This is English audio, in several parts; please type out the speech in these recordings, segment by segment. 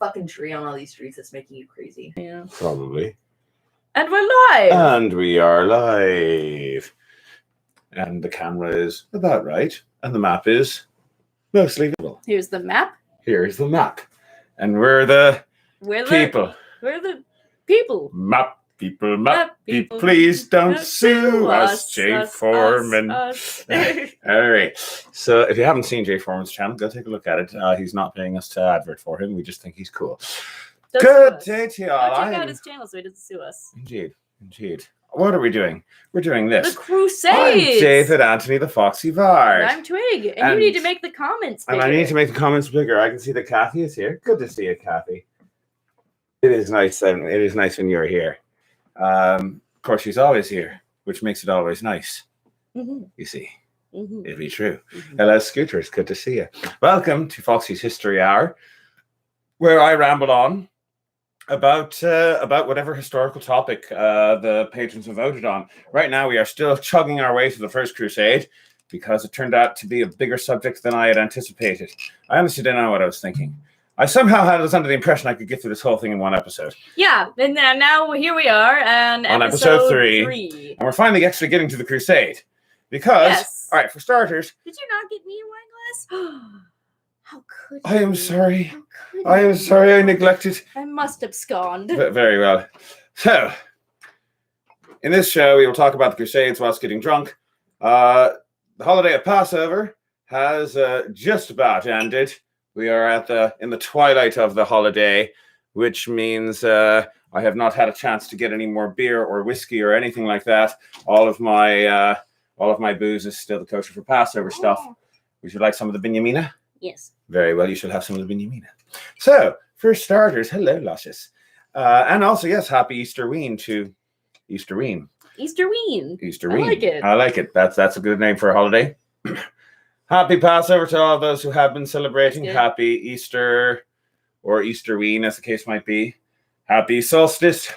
fucking tree on all these streets that's making you crazy. Yeah. Probably. And we're live. And we are live. And the camera is about right. And the map is mostly visible. Here's the map. Here's the map. And we're the people. We're the people. Map people, please don't sue us, Jay Foreman. All right. So if you haven't seen Jay Foreman's channel, go take a look at it. He's not paying us to advert for him. We just think he's cool. Good day to y'all. Check out his channel so he doesn't sue us. Indeed. What are we doing? We're doing this. The Crusade. I'm David Anthony, the Foxy Vard. And I'm Twig. And you need to make the comments bigger. And I need to make the comments bigger. I can see that Kathy is here. Good to see you, Kathy. It is nice. It is nice when you're here. Of course, she's always here, which makes it always nice. Mm-hmm. You see, it'd be true. Mm-hmm. Hello, Scooters. Good to see you. Welcome to Foxy's History Hour, where I ramble on about whatever historical topic the patrons have voted on. Right now, we are still chugging our way to the First Crusade because it turned out to be a bigger subject than I had anticipated. I honestly didn't know what I was thinking. I somehow had us under the impression I could get through this whole thing in one episode. Yeah, and now here we are, and on episode 3. And we're finally actually getting to the Crusade. Because, all right, for starters... Did you not get me a wine glass? How could you? I am sorry. I am sorry I neglected. I must have absconded. Very well. So, in this show, we will talk about the Crusades whilst getting drunk. The holiday of Passover has just about ended. We are in the twilight of the holiday, which means I have not had a chance to get any more beer or whiskey or anything like that. All of my booze is still the kosher for Passover stuff. Would you like some of the binyamina? Yes. Very well. You should have some of the binyamina. So, for starters, hello, luscious, and also yes, happy Easterween to Easterween. Easterween. Easterween. I like it. I like it. That's a good name for a holiday. Happy Passover to all those who have been celebrating. Happy Easter or Easterween, as the case might be. Happy Solstice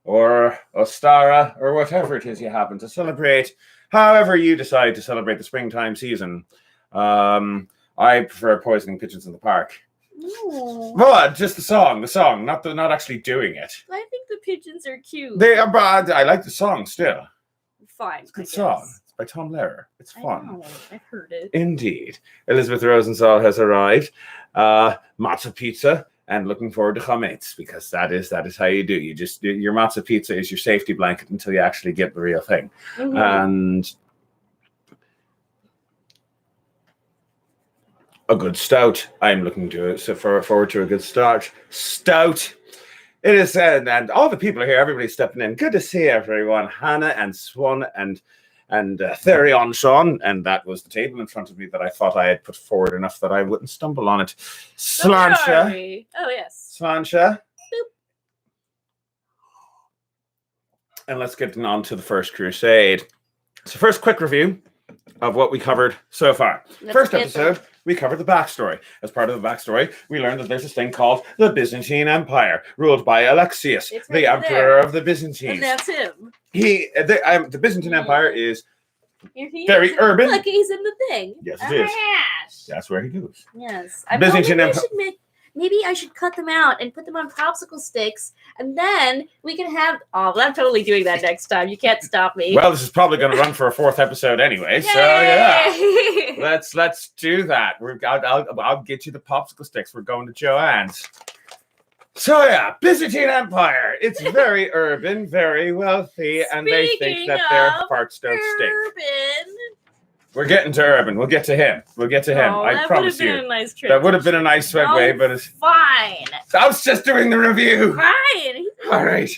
or Ostara or whatever it is you happen to celebrate. However you decide to celebrate the springtime season. I prefer poisoning pigeons in the park. Ooh. Well, just the song, not actually doing it. I think the pigeons are cute. They are bad. I like the song still. Fine. It's a good song. By Tom Lehrer. It's fun. I know. I've heard it. Indeed. Elizabeth Rosenthal has arrived. Matzah pizza, and looking forward to chametz, because that is how you do. Your matzah pizza is your safety blanket until you actually get the real thing. Mm-hmm. And a good stout. I'm looking forward to a good stout. It is, and all the people are here. Everybody's stepping in. Good to see everyone. Hannah and Swan and Therion Sean, and that was the table in front of me that I thought I had put forward enough that I wouldn't stumble on it. Sláinte. Oh, yes. Sláinte. And let's get on to the First Crusade. So first, quick review of what we covered so far. First episode, we covered the backstory. As part of the backstory, we learned that there's this thing called the Byzantine Empire, ruled by Alexius, the emperor of the Byzantines. And that's him. The Byzantine Empire is very urban. Look, he's in the thing. Yes, it is. Gosh. That's where he goes. Yes. Maybe I should cut them out and put them on popsicle sticks, and then we can have. Oh, I'm totally doing that next time. You can't stop me. Well, this is probably going to run for a 4th episode anyway. Yay! So yeah, let's do that. I'll get you the popsicle sticks. We're going to Joanne's. So yeah, Byzantine Empire. It's very urban, very wealthy, and they think that their farts don't stink. We're getting to urban. We'll get to him. Oh, I promise you. That would have been a nice segue, but it's fine. I was just doing the review. Fine. All right,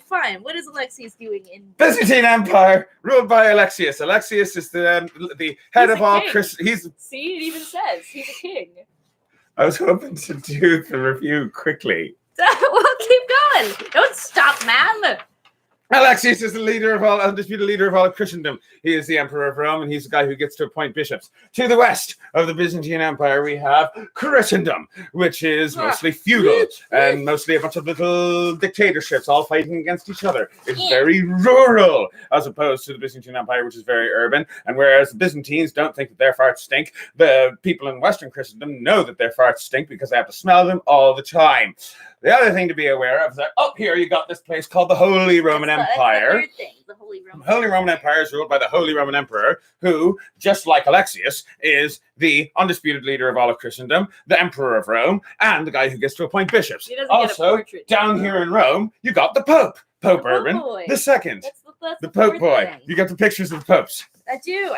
fine. What is Alexius doing in Byzantine Empire, ruled by Alexius? Alexius is the head of all Christians. See, it even says he's a king. I was hoping to do the review quickly. Well, keep going. Don't stop, man. Alexius is the leader of all, undisputed leader of all of Christendom. He is the emperor of Rome, and he's the guy who gets to appoint bishops. To the west of the Byzantine Empire, we have Christendom, which is mostly feudal and mostly a bunch of little dictatorships all fighting against each other. It's very rural, as opposed to the Byzantine Empire, which is very urban. And whereas the Byzantines don't think that their farts stink, the people in Western Christendom know that their farts stink because they have to smell them all the time. The other thing to be aware of is that up here you got this place called the Holy Roman Empire. The Holy Roman Holy Roman Empire is ruled by the Holy Roman Emperor, who, just like Alexius, is the undisputed leader of all of Christendom, the Emperor of Rome, and the guy who gets to appoint bishops. Also, down here in Rome, you got the Pope, Pope Urban the Second. That's the Pope boy. You got the pictures of the popes. I do.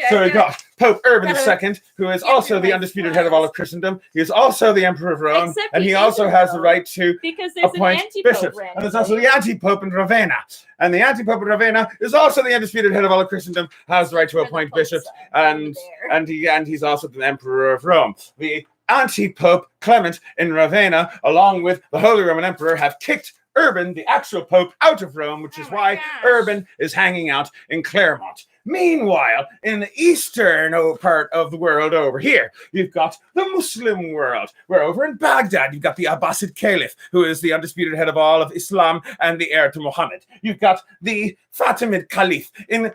So we got Pope Urban II, who is also the undisputed head of all of Christendom. He is also the Emperor of Rome, and he also has the right to appoint bishops. And there's also the anti-pope in Ravenna. And the anti-pope in Ravenna is also the undisputed head of all of Christendom, has the right to appoint bishops, and he's also the Emperor of Rome. The anti-pope Clement in Ravenna, along with the Holy Roman Emperor, have kicked Urban, the actual pope, out of Rome, which is why Urban is hanging out in Claremont. Meanwhile, in the eastern part of the world over here, you've got the Muslim world, where over in Baghdad, you've got the Abbasid Caliph, who is the undisputed head of all of Islam and the heir to Muhammad. You've got the Fatimid Caliph in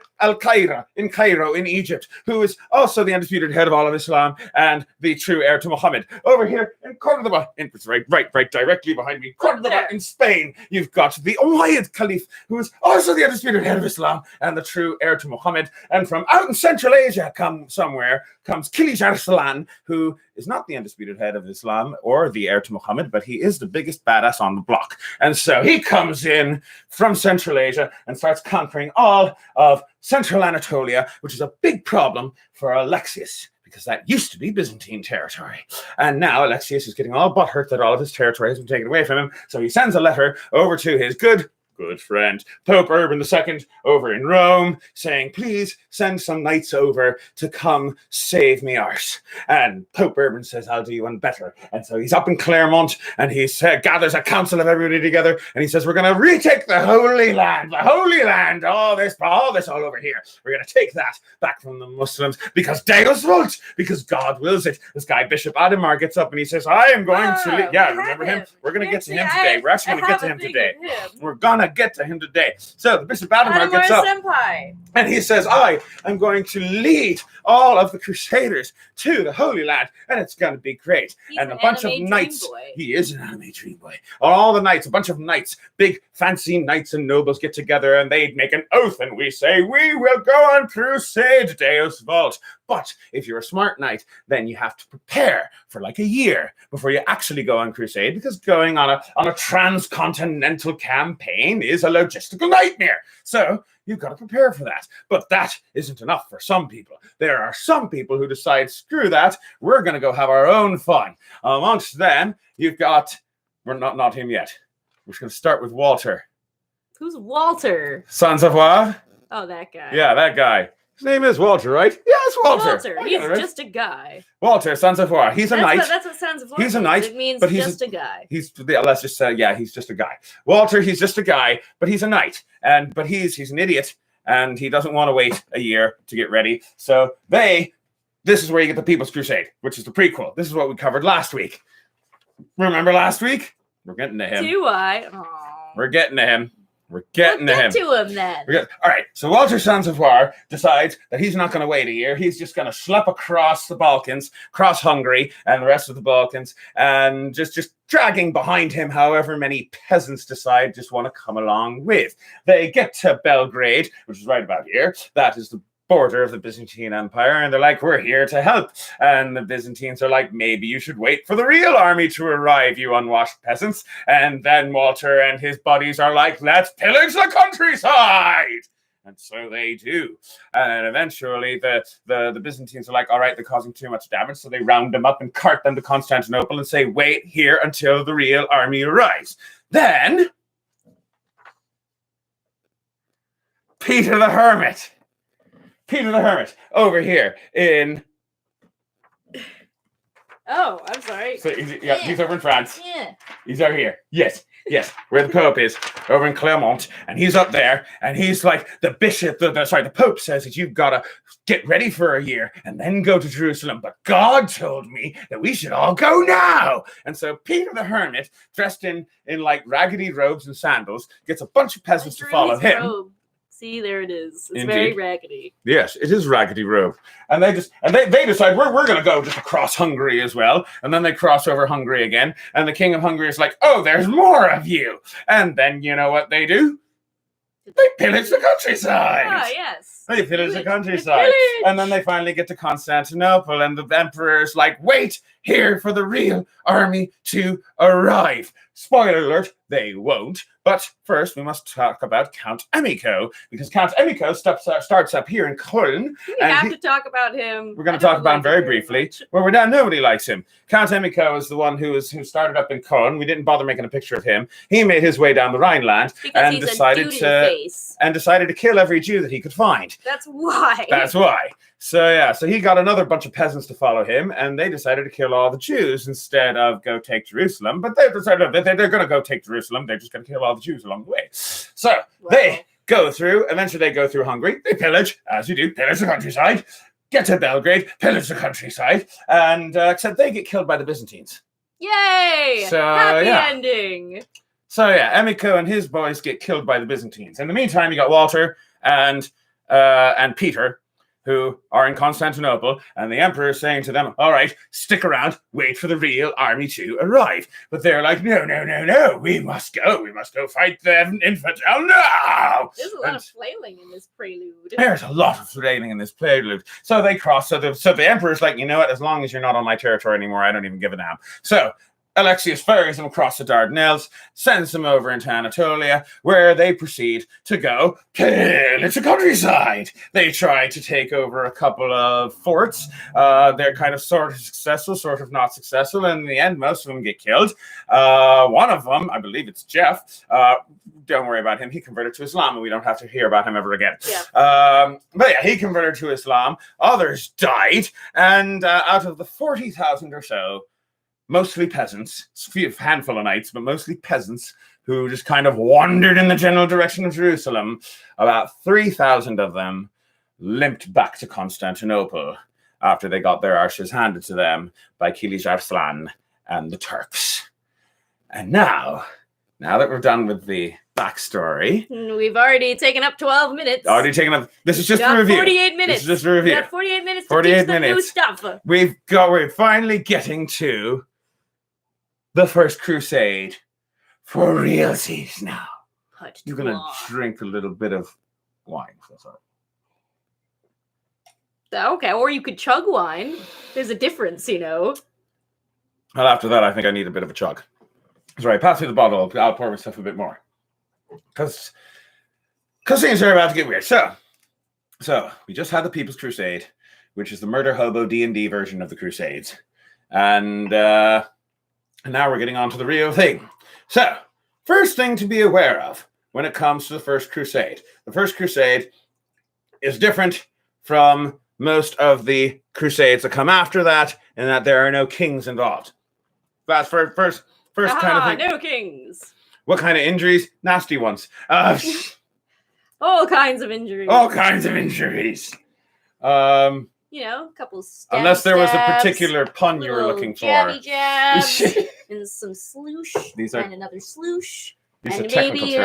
Cairo, in Egypt, who is also the undisputed head of all of Islam and the true heir to Muhammad. Over here in Cordoba, it's right directly behind me, Cordoba in Spain, you've got the Umayyad Caliph, who is also the undisputed head of Islam and the true heir to Muhammad. And from out in Central Asia comes Kilij Arslan, who is not the undisputed head of Islam or the heir to Muhammad, but he is the biggest badass on the block. And so he comes in from Central Asia and starts conquering all of Central Anatolia, which is a big problem for Alexius, because that used to be Byzantine territory. And now Alexius is getting all butthurt that all of his territory has been taken away from him. So he sends a letter over to his good friend, Pope Urban II, over in Rome, saying, please send some knights over to come save me arse. And Pope Urban says, I'll do you one better. And so he's up in Claremont, and he gathers a council of everybody together, and he says, we're going to retake the Holy Land, all this all over here. We're going to take that back from the Muslims, because Deus vult, because God wills it. This guy, Bishop Ademar, gets up, and he says, I am going to... Yeah, remember him? We're going to get to him today. We're actually going to get to him today. We're going to get to him today. So the Bishop Ademar gets up and he says, I am going to lead all of the Crusaders to the Holy Land, and it's going to be great. And a bunch of knights. He is an anime dream boy. All the knights, a bunch of knights, big fancy knights and nobles get together, and they make an oath, and we say, we will go on crusade, Deus vult. But if you're a smart knight, then you have to prepare for like a year before you actually go on crusade, because going on a transcontinental campaign is a logistical nightmare. So you've got to prepare for that. But that isn't enough for some people. There are some people who decide, screw that, we're going to go have our own fun. Amongst them, you've got, we're not him yet. We're just going to start with Walter. Who's Walter? Sansavoie? Oh, that guy. Yeah, that guy. His name is Walter, right? Yeah, it's Walter. He's just a guy. Walter Sansavoie. He's a knight. That's what Sansavoie means. He's a knight. It means but just a guy. Let's just say, yeah, he's just a guy. Walter, he's just a guy, but he's a knight. But he's an idiot, and he doesn't want to wait a year to get ready. So this is where you get the People's Crusade, which is the prequel. This is what we covered last week. Remember last week? We're getting to him. Do I? Aww. We're getting to him. We're getting to him. To him then. All right. So Walter Sansavoie decides that he's not going to wait a year. He's just going to schlep across the Balkans, cross Hungary and the rest of the Balkans, and just dragging behind him however many peasants decide just want to come along with. They get to Belgrade, which is right about here. That is the border of the Byzantine Empire, and they're like, we're here to help. And the Byzantines are like, maybe you should wait for the real army to arrive, you unwashed peasants. And then Walter and his buddies are like, let's pillage the countryside. And so they do. And eventually the Byzantines are like, all right, they're causing too much damage. So they round them up and cart them to Constantinople and say, wait here until the real army arrives. Then Peter the Hermit over here in... Oh, I'm sorry. So he's over in France. Yeah. He's over here. Yes. Yes, where the Pope is, over in Clermont, and he's up there, and he's like, the bishop, the Pope says that you've got to get ready for a year and then go to Jerusalem, but God told me that we should all go now. And so Peter the Hermit, dressed in like raggedy robes and sandals, gets a bunch of peasants to follow him. Robe. See, there it is. It's Indeed. very raggedy. Yes, it is raggedy robe. And they decide we're going to go just across Hungary as well. And then they cross over Hungary again. And the king of Hungary is like, oh, there's more of you. And then you know what they do? They pillage the countryside. Ah, yes. They pillage the countryside. And then they finally get to Constantinople. And the emperor's like, wait here for the real army to arrive. Spoiler alert, they won't. But first, we must talk about Count Emicho, because Count Emicho starts up here in Köln. We have to talk about him. We're going to talk about him very briefly. Well, we're done. Nobody likes him. Count Emicho is the one who started up in Köln. We didn't bother making a picture of him. He made his way down the Rhineland and decided to kill every Jew that he could find. That's why. That's why. So he got another bunch of peasants to follow him, and they decided to kill all the Jews instead of go take Jerusalem. But they decided that they're going to go take Jerusalem. They're just going to kill all the Jews along the way. So they go through. Eventually, they go through Hungary. They pillage, as you do, pillage the countryside. Get to Belgrade, pillage the countryside, and except they get killed by the Byzantines. Yay! So, happy ending. So Emicho and his boys get killed by the Byzantines. In the meantime, you got Walter and Peter, who are in Constantinople, and the emperor is saying to them, all right, stick around, wait for the real army to arrive. But they're like, no, we must go fight the infidel now. There's a lot of flailing in this prelude. There's a lot of flailing in this prelude. So they cross, so the emperor's like, you know what, as long as you're not on my territory anymore, I don't even give a damn. So Alexius ferries them across the Dardanelles, sends them over into Anatolia, where they proceed to go pillage the countryside. They try to take over a couple of forts. They're kind of sort of successful, sort of not successful. And in the end, most of them get killed. One of them, I believe it's Jeff. Don't worry about him. He converted to Islam, and we don't have to hear about him ever again. Yeah. But yeah, he converted to Islam. Others died. And out of the 40,000 or so, mostly peasants, a handful of knights, but mostly peasants who just kind of wandered in the general direction of Jerusalem. About 3,000 of them limped back to Constantinople after they got their arses handed to them by Kilij Arslan and the Turks. And now that we're done with the backstory, we've already taken up 12 minutes. This is just a review. 48 minutes. This is just a review. We got 48 minutes to 48 teach them minutes. new stuff. We're finally getting to the First Crusade for realsies now. You're going to drink a little bit of wine. Okay, or you could chug wine. There's a difference, you know. Well, after that, I think I need a bit of a chug. Sorry, pass me the bottle. I'll pour myself a bit more. Because things are about to get weird. So we just had the People's Crusade, which is the murder hobo D&D version of the Crusades. And now we're getting on to the real thing. So, first thing to be aware of when it comes to the First Crusade. The First Crusade is different from most of the Crusades that come after that, in that there are no kings involved. That's first kind of thing. No kings. What kind of injuries? Nasty ones. All kinds of injuries. All kinds of injuries. You know, a couple stabs, unless there was a particular pun you were looking for. Jabby jabs, and some sloosh, and another sloosh, and maybe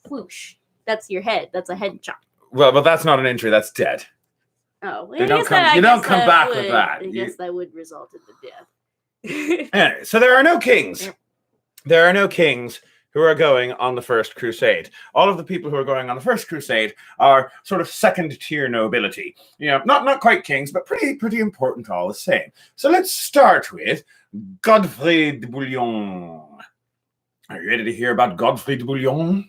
whoosh. That's your head. That's a head chop. Well, but that's not an injury. That's dead. Oh, you don't come back with that. I guess that would result in the death. Anyway, so there are no kings. There are no kings who are going on the First Crusade. All of the people who are going on the First Crusade are sort of second-tier nobility. You know, not quite kings, but pretty important all the same. So let's start with Godfrey de Bouillon. Are you ready to hear about Godfrey de Bouillon?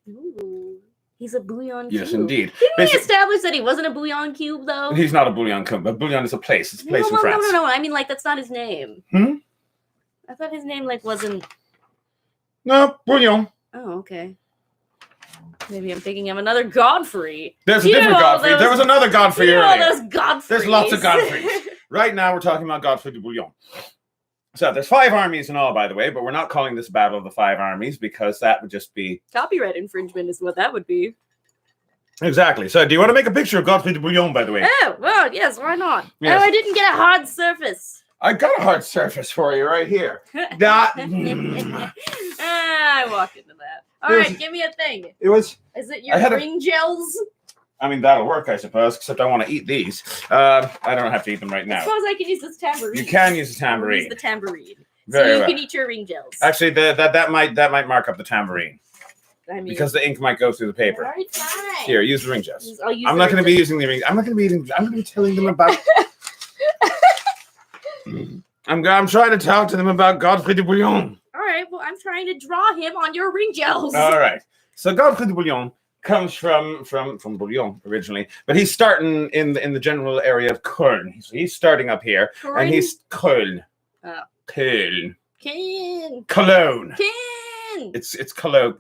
Ooh, he's a bouillon cube. Yes, indeed. Didn't we establish that he wasn't a bouillon cube, though? He's not a bouillon cube, but bouillon is a place. It's a place in France. No. I mean, like, that's not his name. I thought his name, like, wasn't... No, Bouillon. Oh, okay. Maybe I'm thinking of another Godfrey. There's a different Godfrey. There was another Godfrey earlier. Those Godfreys. There's lots of Godfreys. Right now, we're talking about Godfrey de Bouillon. So there's 5 armies in all, by the way, but we're not calling this Battle of the 5 Armies because that would just be... Copyright infringement is what that would be. Exactly. So do you want to make a picture of Godfrey de Bouillon, by the way? Oh, well, yes, why not? Yes. Oh, I didn't get a hard surface. I got a hard surface for you right here. That... I walked into that. All right, give me a thing. It was... Is it your ring gels? I mean, that'll work, I suppose, except I want to eat these. I don't have to eat them right now. I suppose I can use this tambourine. You can use a tambourine. Use the tambourine. Very so you well. can eat your ring gels. Actually, that might mark up the tambourine. I mean, because the ink might go through the paper. All right, fine. Here, use the ring gels. I'm not going to be using the ring. I'm not going to be eating. I'm going to be telling them about... I'm trying to talk to them about Godfrey de Bouillon. All right, well, I'm trying to draw him on your ring gels. All right. So Godfrey de Bouillon comes from Bouillon originally, but he's starting in the general area of Köln. He's starting up here, and he's Köln. Köln. Cologne. It's Cologne.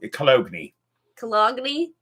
Cologne.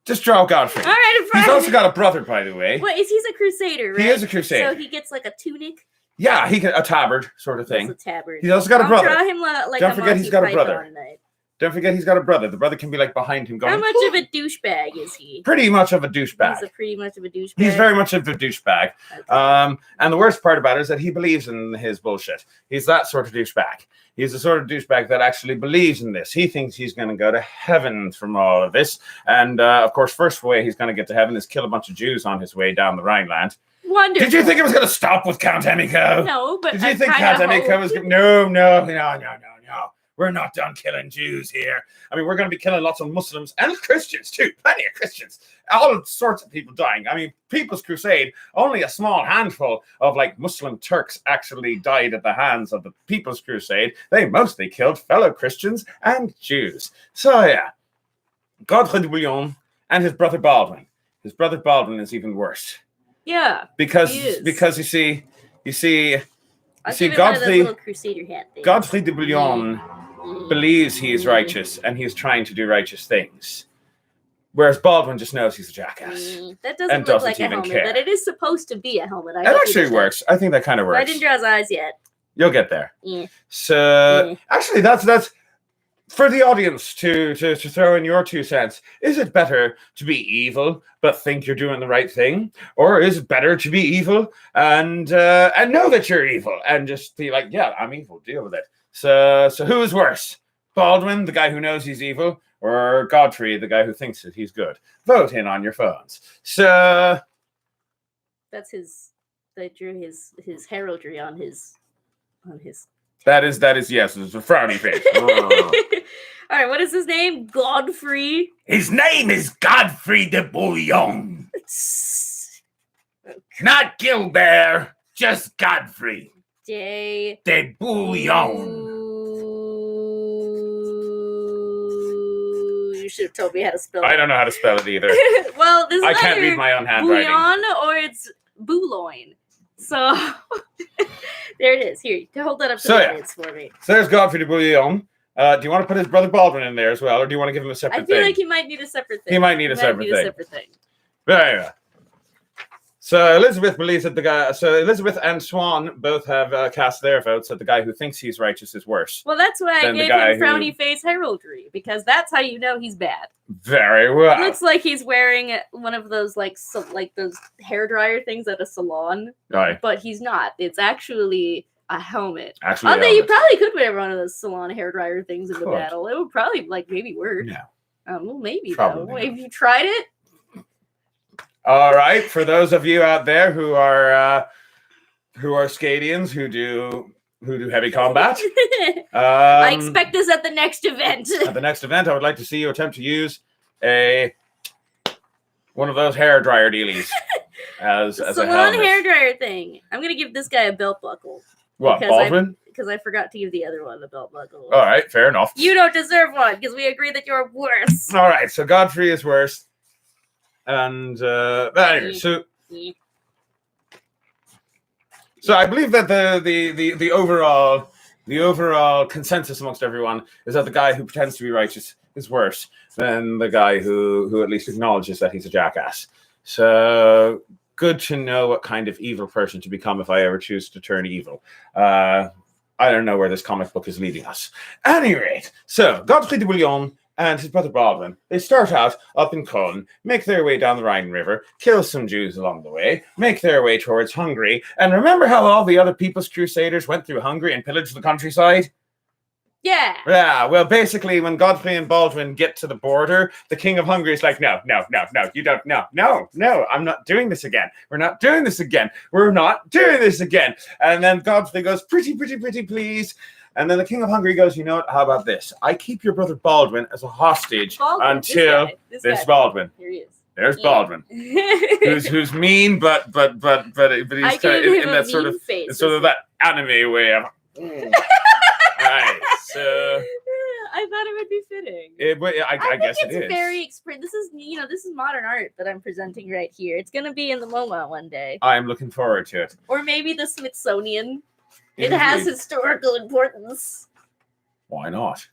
Just draw Godfrey. All right, he's also got a brother, by the way. What is he's a crusader, right? He is a crusader. So he gets like a tunic. Yeah, he can a tabard sort of thing. That's a tabard. He's also got a brother. Draw him like Don't forget he's got a brother. Knight. Don't forget he's got a brother. The brother can be like behind him going... How much of a douchebag is he? Pretty much of a douchebag. He's pretty much of a douchebag. He's very much of a douchebag. Okay. And the worst part about it is that he believes in his bullshit. He's that sort of douchebag. He's the sort of douchebag that actually believes in this. He thinks he's going to go to heaven from all of this. And, of course, first way he's going to get to heaven is kill a bunch of Jews on his way down the Rhineland. Wonderful. Did you think it was going to stop with Count Emiko? No, but did you think Count Emiko was going to... No. We're not done killing Jews here. I mean, we're going to be killing lots of Muslims and Christians, too. Plenty of Christians. All sorts of people dying. I mean, People's Crusade, only a small handful of, like, Muslim Turks actually died at the hands of the People's Crusade. They mostly killed fellow Christians and Jews. So, yeah. Godfrey de Bouillon and his brother Baldwin. His brother Baldwin is even worse. Yeah, because you see, Godfrey de Bouillon believes he is righteous and he's trying to do righteous things, whereas Baldwin just knows he's a jackass. That doesn't look like a helmet, but it is supposed to be a helmet. That actually works. I think that kind of works. I didn't draw his eyes yet. You'll get there. Yeah. So actually, that's for the audience to throw in your 2 cents. Is it better to be evil but think you're doing the right thing, or is it better to be evil and know that you're evil and just be like, yeah, I'm evil, deal with it? So who is worse? Baldwin, the guy who knows he's evil, or Godfrey, the guy who thinks that he's good? Vote in on your phones. So that's they drew his heraldry on his. That is yes, it's a frowny face. All right, what is his name? Godfrey. His name is Godfrey de Bouillon. Okay. Not Gilbert, just Godfrey de Bouillon. You should have told me how to spell it. I don't know how to spell it either. Well, this is I can't read my own handwriting. Bouillon or it's boulogne. So there it is. Here, hold that up to the kids for me. So there's Godfrey de Bouillon. Do you want to put his brother Baldwin in there as well, or do you want to give him a separate thing? I feel like he might need a separate thing. He might need a separate thing. Very well. So Elizabeth believes that Elizabeth and Swan both have cast their votes that the guy who thinks he's righteous is worse. Well, that's why I gave him frowny face heraldry, because that's how you know he's bad. Very well. It looks like he's wearing one of those like those hairdryer things at a salon. Right. But he's not. It's actually a helmet. Actually, although you probably could wear one of those salon hairdryer things in the battle. It would probably maybe work. No. Well, maybe probably though. Have you tried it? All right, for those of you out there who are Scadians who do heavy combat, I expect this at the next event. At the next event, I would like to see you attempt to use one of those hair dryer dealies as a salon hair dryer thing. I'm gonna give this guy a belt buckle. What, Baldwin? Because I forgot to give the other one a belt buckle. All right, fair enough. You don't deserve one because we agree that you're worse. All right, so Godfrey is worse. And anyway, so I believe that the overall consensus amongst everyone is that the guy who pretends to be righteous is worse than the guy who at least acknowledges that he's a jackass. So good to know what kind of evil person to become if I ever choose to turn evil. I don't know where this comic book is leading us. At any rate, so Godfrey de Bouillon and his brother Baldwin, they start out up in Cologne, make their way down the Rhine River, kill some Jews along the way, make their way towards Hungary. And remember how all the other People's Crusaders went through Hungary and pillaged the countryside? Yeah. Yeah, well, basically, when Godfrey and Baldwin get to the border, the King of Hungary is like, no, you don't, no, I'm not doing this again. We're not doing this again. We're not doing this again. And then Godfrey goes, pretty, please. And then the King of Hungary goes, you know what, how about this? I keep your brother Baldwin as a hostage until this Baldwin. Here he is. There's Baldwin, who's mean, but he's kind of in that sort of that anime way of. Right, so I thought it would be fitting. I guess it is. Very this is this is modern art that I'm presenting right here. It's gonna be in the MoMA one day. I'm looking forward to it. Or maybe the Smithsonian. It has historical importance. Why not?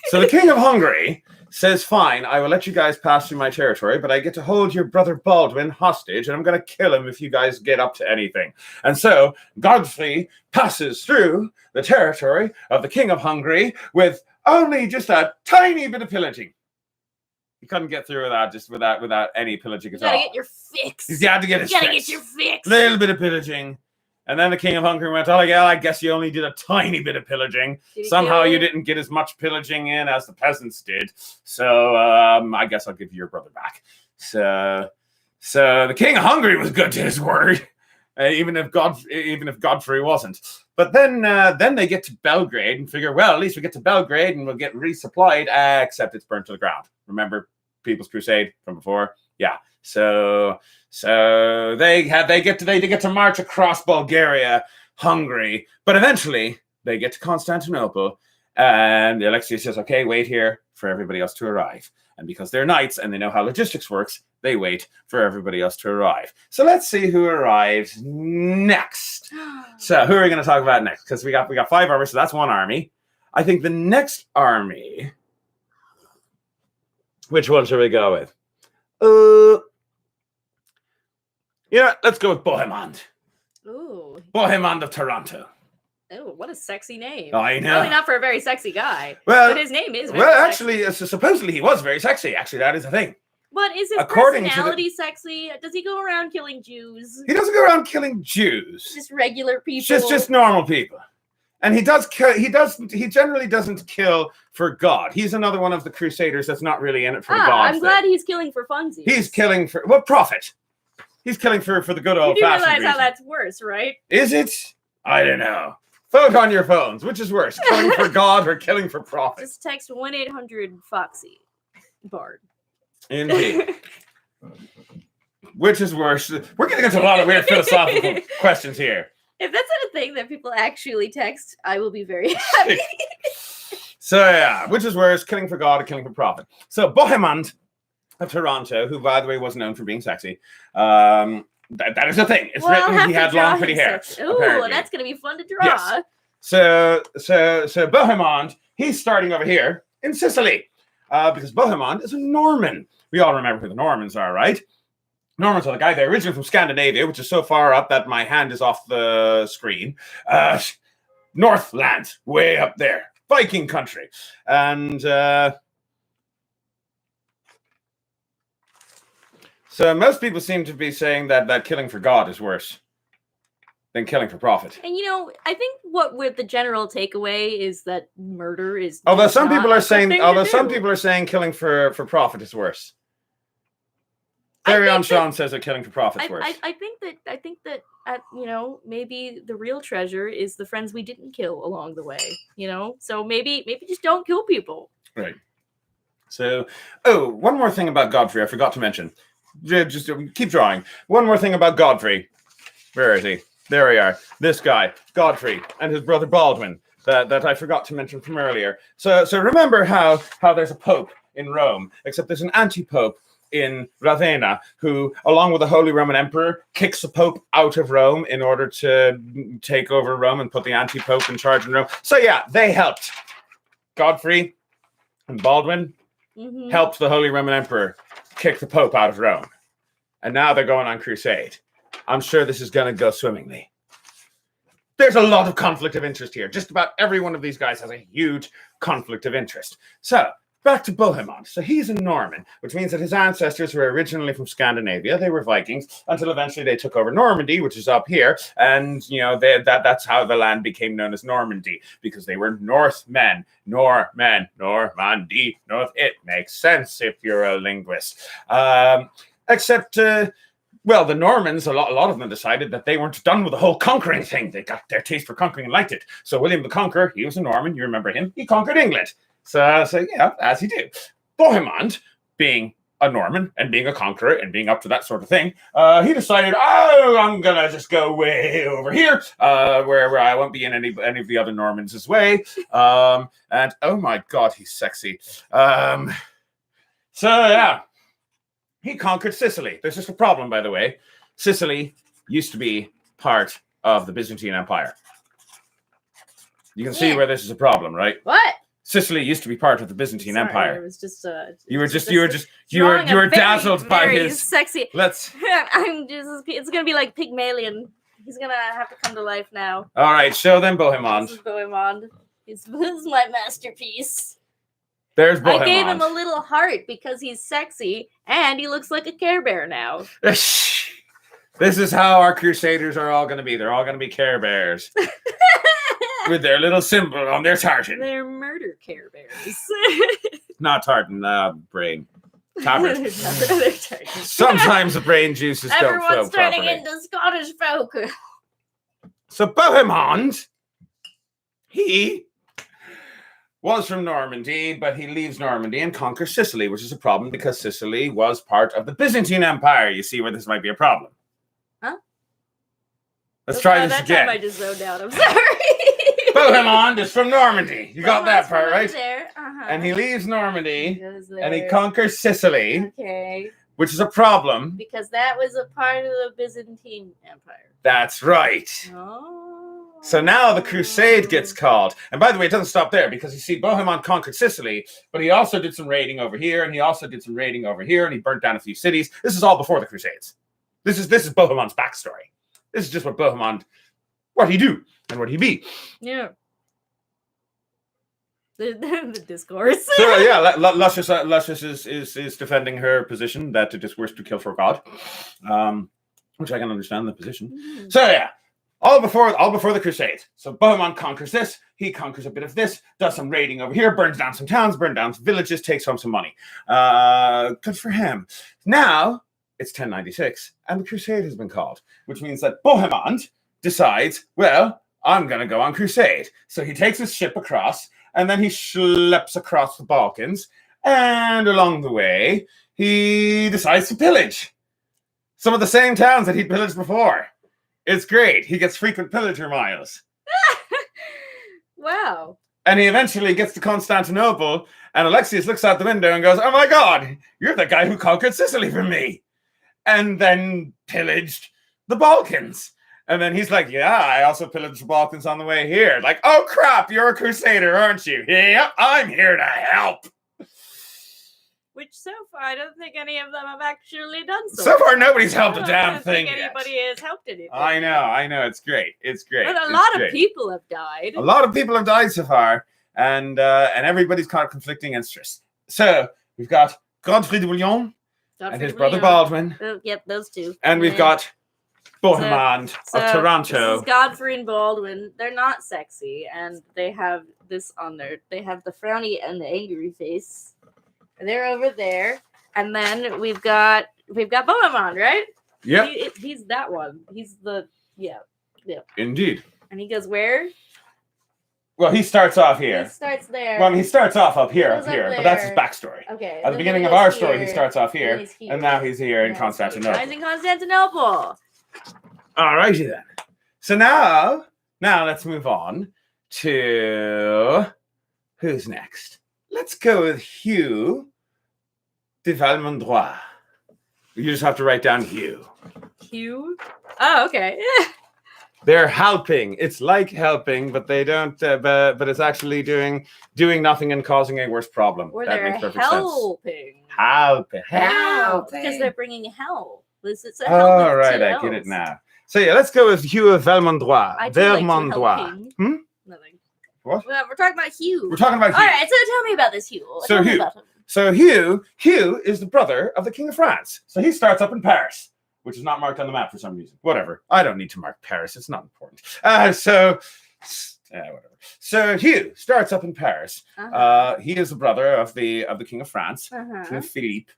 So the King of Hungary says, fine, I will let you guys pass through my territory, but I get to hold your brother Baldwin hostage, and I'm going to kill him if you guys get up to anything. And so Godfrey passes through the territory of the King of Hungary with only just a tiny bit of pillaging. He couldn't get through without any pillaging at all. You gotta get your fix. He's got to get his fix. You gotta get your fix. Little bit of pillaging. And then the King of Hungary went, oh, yeah, I guess you only did a tiny bit of pillaging. Somehow you didn't get as much pillaging in as the peasants did. So I guess I'll give you your brother back. So the King of Hungary was good to his word, even if Godfrey wasn't. But then they get to Belgrade and figure, well, at least we get to Belgrade and we'll get resupplied, except it's burnt to the ground. Remember People's Crusade from before? Yeah. So they get to march across Bulgaria, Hungary, but eventually they get to Constantinople, and Alexia says, "Okay, wait here for everybody else to arrive." And because they're knights and they know how logistics works, they wait for everybody else to arrive. So let's see who arrives next. So who are we going to talk about next? Because we got 5 armies, so that's one army. I think the next army. Which one should we go with? Let's go with Bohemond. Ooh. Bohemond of Toronto. Oh, what a sexy name. I know. Probably not for a very sexy guy. Well, but his name is very sexy. Actually, supposedly he was very sexy. Actually, that is a thing. But is his personality sexy? Does he go around killing Jews? He doesn't go around killing Jews. Just regular people. Just normal people. And he generally doesn't kill for God. He's another one of the Crusaders that's not really in it for God. I'm glad he's killing for funsies. He's killing for profit. He's killing for the good old fashioned. You do realize how that's worse, right? Is it? I don't know. Vote on your phones. Which is worse, killing for God or killing for profit? Just text 1-800-FOXY. Bard. Indeed. Which is worse? We're getting into a lot of weird philosophical questions here. If that's not a thing that people actually text, I will be very happy. So yeah, which is worse, killing for God or killing for profit? So Bohemond of Toronto, who by the way was known for being sexy, that is the thing. It's written he had long, pretty hair. Ooh, that's gonna be fun to draw. Yes. So Bohemond, he's starting over here in Sicily, because Bohemond is a Norman. We all remember who the Normans are, right? Normans are the guy. They're originally from Scandinavia, which is so far up that my hand is off the screen. Northland, way up there, Viking country, and so most people seem to be saying that killing for God is worse than killing for profit. And I think what the general takeaway is that murder is. Although some people are saying killing for profit is worse. Carry Sean says that killing for profit is worse. I think that maybe the real treasure is the friends we didn't kill along the way. So maybe just don't kill people. Right. So, one more thing about Godfrey I forgot to mention. Just keep drawing. One more thing about Godfrey. Where is he? There we are. This guy, Godfrey, and his brother Baldwin, that I forgot to mention from earlier. So remember how there's a pope in Rome, except there's an anti-pope in Ravenna who, along with the Holy Roman Emperor, kicks the Pope out of Rome in order to take over Rome and put the anti-pope in charge in Rome. So yeah, they helped. Godfrey and Baldwin helped the Holy Roman Emperor kick the Pope out of Rome. And now they're going on crusade. I'm sure this is going to go swimmingly. There's a lot of conflict of interest here. Just about every one of these guys has a huge conflict of interest. So, back to Bohemond. So he's a Norman, which means that his ancestors were originally from Scandinavia. They were Vikings until eventually they took over Normandy, which is up here. And, you know, that's how the land became known as Normandy, because they were Northmen. Normandy, North. It makes sense if you're a linguist. Well, the Normans, a lot of them decided that they weren't done with the whole conquering thing. They got their taste for conquering and liked it. So William the Conqueror, he was a Norman. You remember him. He conquered England. So yeah, as he did. Bohemond, being a Norman and being a conqueror and being up to that sort of thing, he decided, I'm going to just go way over here, where I won't be in any of the other Normans' way. And, oh my God, he's sexy. So, yeah. He conquered Sicily. There's just a problem, by the way. Sicily used to be part of the Byzantine Empire. You can see where this is a problem, right? What? Sicily used to be part of the Byzantine Empire. It was just you were dazzled by his sexy. Let's. It's gonna be like Pygmalion. He's gonna have to come to life now. All right, show them Bohemond. This is Bohemond. This is my masterpiece. There's Bohemond. I gave him a little heart because he's sexy and he looks like a Care Bear now. This is how our Crusaders are all going to be. They're all going to be Care Bears. With their little symbol on their tartan. They're murder Care Bears. Not tartan, brain. Tablet. Sometimes the brain juices don't flow properly. Everyone's turning into Scottish folk. So Bohemond, he was from Normandy, but he leaves Normandy and conquers Sicily, which is a problem because Sicily was part of the Byzantine Empire. You see where this might be a problem. Huh? Let's try this again. That time I just zoned out. I'm sorry. Bohemond is from Normandy. You got that part, right? There. And he leaves Normandy and he conquers Sicily. Okay. Which is a problem. Because that was a part of the Byzantine Empire. That's right. Oh. So now the Crusade gets called. And by the way, it doesn't stop there because you see Bohemond conquered Sicily, but he also did some raiding over here, and he also did some raiding over here, and he burnt down a few cities. This is all before the Crusades. This is Bohemond's backstory. This is just what he do and what he be. Yeah. The discourse. So yeah, Luscious is defending her position that it is worse to kill for God, which I can understand the position. Mm. So yeah. All before the Crusade. So Bohemond conquers this. He conquers a bit of this. Does some raiding over here. Burns down some towns. Burns down some villages. Takes home some money. Good for him. Now it's 1096, and the Crusade has been called, which means that Bohemond decides, well, I'm going to go on crusade. So he takes his ship across, and then he schleps across the Balkans, and along the way, he decides to pillage some of the same towns that he pillaged before. It's great. He gets frequent pillager miles. Wow. And he eventually gets to Constantinople, and Alexius looks out the window and goes, oh my God, you're the guy who conquered Sicily for me. And then pillaged the Balkans. And then he's like, yeah, I also pillaged the Balkans on the way here. Like, oh crap, you're a crusader, aren't you? Yep, I'm here to help. Which so far, I don't think any of them have actually done so. So far, nobody's helped a damn thing yet. Anybody has helped anything. I know. It's great. But a lot of people have died. A lot of people have died so far, and everybody's kind of conflicting interests. So we've got Godfrey de Bouillon and his brother Baldwin. Yep, those two. And we've got Bohemond of Toronto. This is Godfrey and Baldwin. They're not sexy, and they have this on there. They have the frowny and the angry face. They're over there, and then we've got Bohemond, right? Yeah. He's that one. He's the yeah. Indeed. And he goes where? Well, he starts off here. He starts there. Well, he starts off up here, but that's his backstory. Okay. At the beginning of our story, he starts off here, and now he's here in Constantinople. He's in Constantinople. All righty then. So now let's move on to who's next. Let's go with Hugh de Valmondois. You just have to write down Hugh. Hugh? Oh, okay. They're helping. It's like helping, but they don't. But it's actually doing nothing and causing a worse problem. Or that they're makes perfect helping. Helping. Because they're bringing hell. It's a oh, right. I get it now. So yeah, let's go with Hugh of Vermandois. I too like to help Vermandois. King. Nothing. What? Well, we're talking about Hugh. We're talking about Hugh. All right, so tell me about this Hugh. So Tell me Hugh. about him. So Hugh is the brother of the King of France. So he starts up in Paris, which is not marked on the map for some reason. Whatever. I don't need to mark Paris. It's not important. Whatever. So Hugh starts up in Paris. He is the brother of the King of France, King Philippe,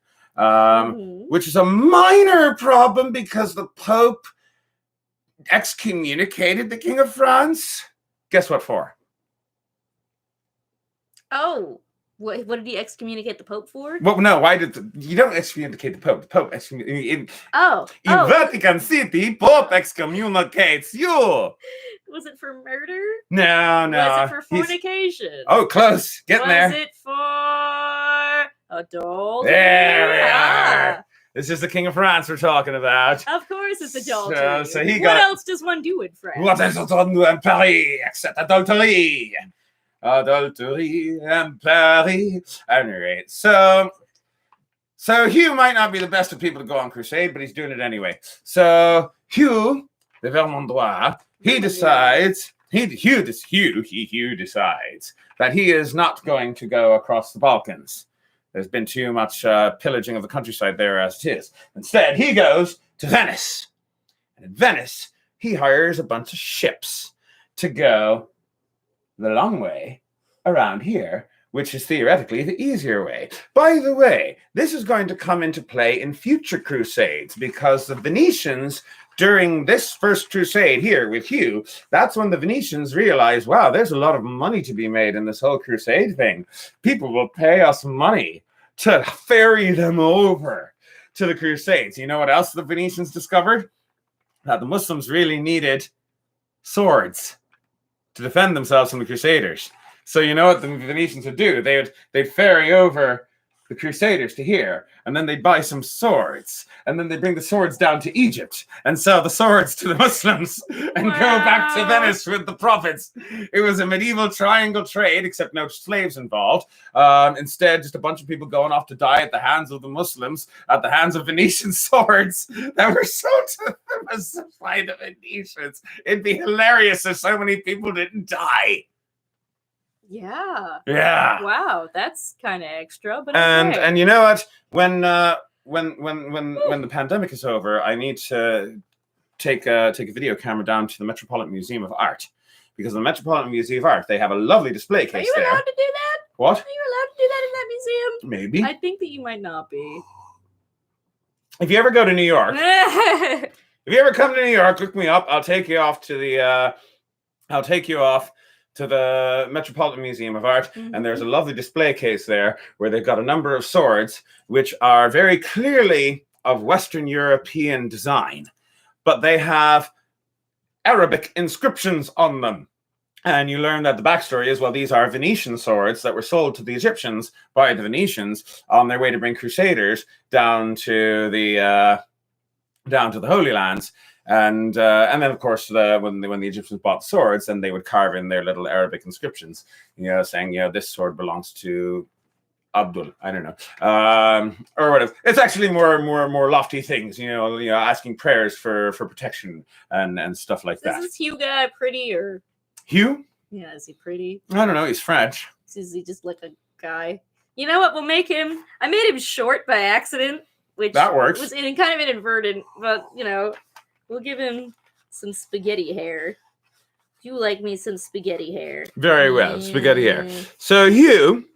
which is a minor problem because the Pope excommunicated the King of France. Guess what for? Oh. What did he excommunicate the Pope for? Well, no, why did you don't excommunicate the Pope? The Pope excommunicates. In Vatican City, Pope excommunicates you. Was it for murder? No. Was it for fornication? Oh, close. Getting there. Was it for adultery? There we are. This is the King of France we're talking about. Of course it's adultery. So he what else does one do in France? What else on in Paris except adultery? Adultery and Paris. Anyway, so Hugh might not be the best of people to go on crusade, but he's doing it anyway. So Hugh de Vermandois, Hugh decides that he is not going to go across the Balkans. There's been too much pillaging of the countryside there as it is. Instead, he goes to Venice. And in Venice, he hires a bunch of ships to go the long way around here, which is theoretically the easier way. By the way, this is going to come into play in future crusades because the Venetians, during this First Crusade here with Hugh, that's when the Venetians realized, wow, there's a lot of money to be made in this whole crusade thing. People will pay us money to ferry them over to the crusades. You know what else the Venetians discovered? That the Muslims really needed swords to defend themselves from the Crusaders. So you know what the Venetians would do? They'd ferry over the Crusaders to here, and then they'd buy some swords, and then they'd bring the swords down to Egypt and sell the swords to the Muslims and go back to Venice with the profits. It was a medieval triangle trade, except no slaves involved. Instead, just a bunch of people going off to die at the hands of the Muslims, at the hands of Venetian swords that were sold to them as supply to Venetians. It'd be hilarious if so many people didn't die. Yeah. Wow, that's kind of extra, but and you know what? When the pandemic is over, I need to take a video camera down to the Metropolitan Museum of Art, because the Metropolitan Museum of Art, they have a lovely display case there. Are you allowed to do that? What? Are you allowed to do that in that museum? Maybe. I think that you might not be. If you ever go to New York, if you ever come to New York, look me up. I'll take you off to the Metropolitan Museum of Art, and there's a lovely display case there where they've got a number of swords which are very clearly of Western European design, but they have Arabic inscriptions on them. And you learn that the backstory is, well, these are Venetian swords that were sold to the Egyptians by the Venetians on their way to bring crusaders down to the Holy Lands. And then, of course, when the Egyptians bought swords, then they would carve in their little Arabic inscriptions, saying, this sword belongs to Abdul. I don't know, or whatever. It's actually more lofty things, asking prayers for protection and stuff like that. Is this Hugh guy pretty or? Hugh? Yeah, is he pretty? I don't know. He's French. Is he just like a guy? You know what? We'll make him. I made him short by accident, which that works. Was kind of inadvertent, but we'll give him some spaghetti hair. You like me some spaghetti hair? Very well, spaghetti hair. So Hugh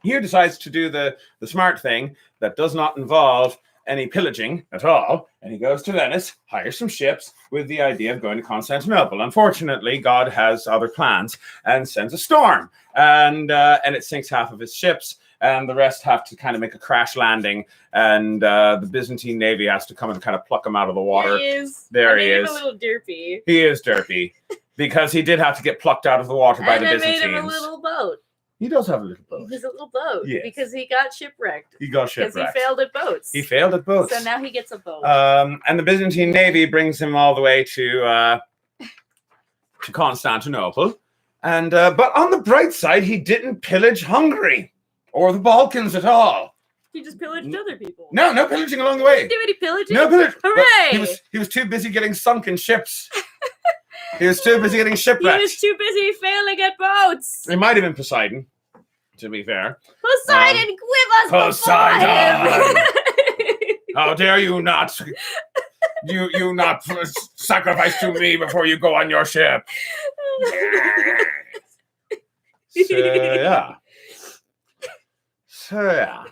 decides to do the smart thing that does not involve any pillaging at all, and he goes to Venice, hires some ships with the idea of going to Constantinople. Unfortunately, God has other plans and sends a storm, and it sinks half of his ships, and the rest have to kind of make a crash landing, and the Byzantine Navy has to come and kind of pluck him out of the water. He is. There he is. Him a little derpy. He is derpy because he did have to get plucked out of the water by the Byzantines. And I made him a little boat. He does have a little boat. He has a little boat. Yes. Because he got shipwrecked. Because he failed at boats. He failed at boats. So now he gets a boat. And the Byzantine Navy brings him all the way to Constantinople. And but on the bright side, he didn't pillage Hungary or the Balkans at all. He just pillaged other people. No pillaging along the way. Did any pillaging? No pillaging. Hooray! He was too busy getting sunk in ships. He was too busy getting shipwrecked. He was too busy failing at boats. It might have been Poseidon, to be fair. Poseidon, give us Poseidon! How dare you not? You not sacrifice to me before you go on your ship. So yeah.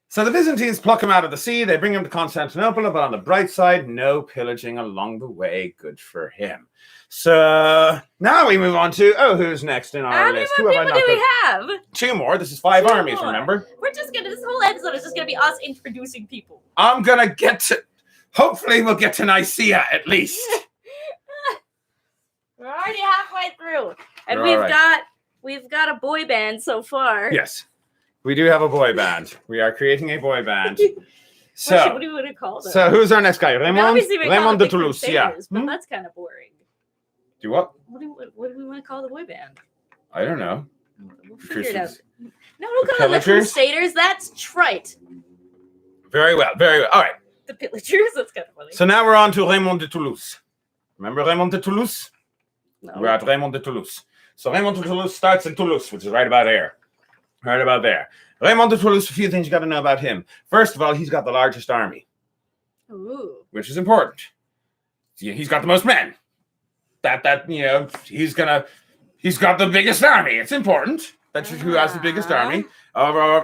So the Byzantines pluck him out of the sea. They bring him to Constantinople, but on the bright side, no pillaging along the way. Good for him. So now we move on to who's next in our list? How many more people do we have? 2 more. This is 5 2 armies. more. Remember? We're just gonna. This whole episode is just gonna be us introducing people. I'm gonna get to. Hopefully, we'll get to Nicaea at least. We're already halfway through, and We're we've got a boy band so far. Yes, we do have a boy band. We are creating a boy band. What do you want to call them? So who's our next guy? Obviously we call Raymond them de the Toulouse. Yeah. Crusaders, but that's kind of boring. Do what? What do we want to call the boy band? I don't know. We'll figure it out. No, we'll The call them the Pillagers? Crusaders. That's trite. Very well. Very well. All right. The Pillagers. That's kind of funny. So now we're on to Raymond de Toulouse. Remember Raymond de Toulouse? No. We're at Raymond de Toulouse. So Raymond de Toulouse starts in Toulouse, which is right about there. Right about there. Raymond de Toulouse, a few things you got to know about him. First of all, he's got the largest army. Ooh. Which is important. He's got the most men. He's got the biggest army. It's important that who has the biggest army.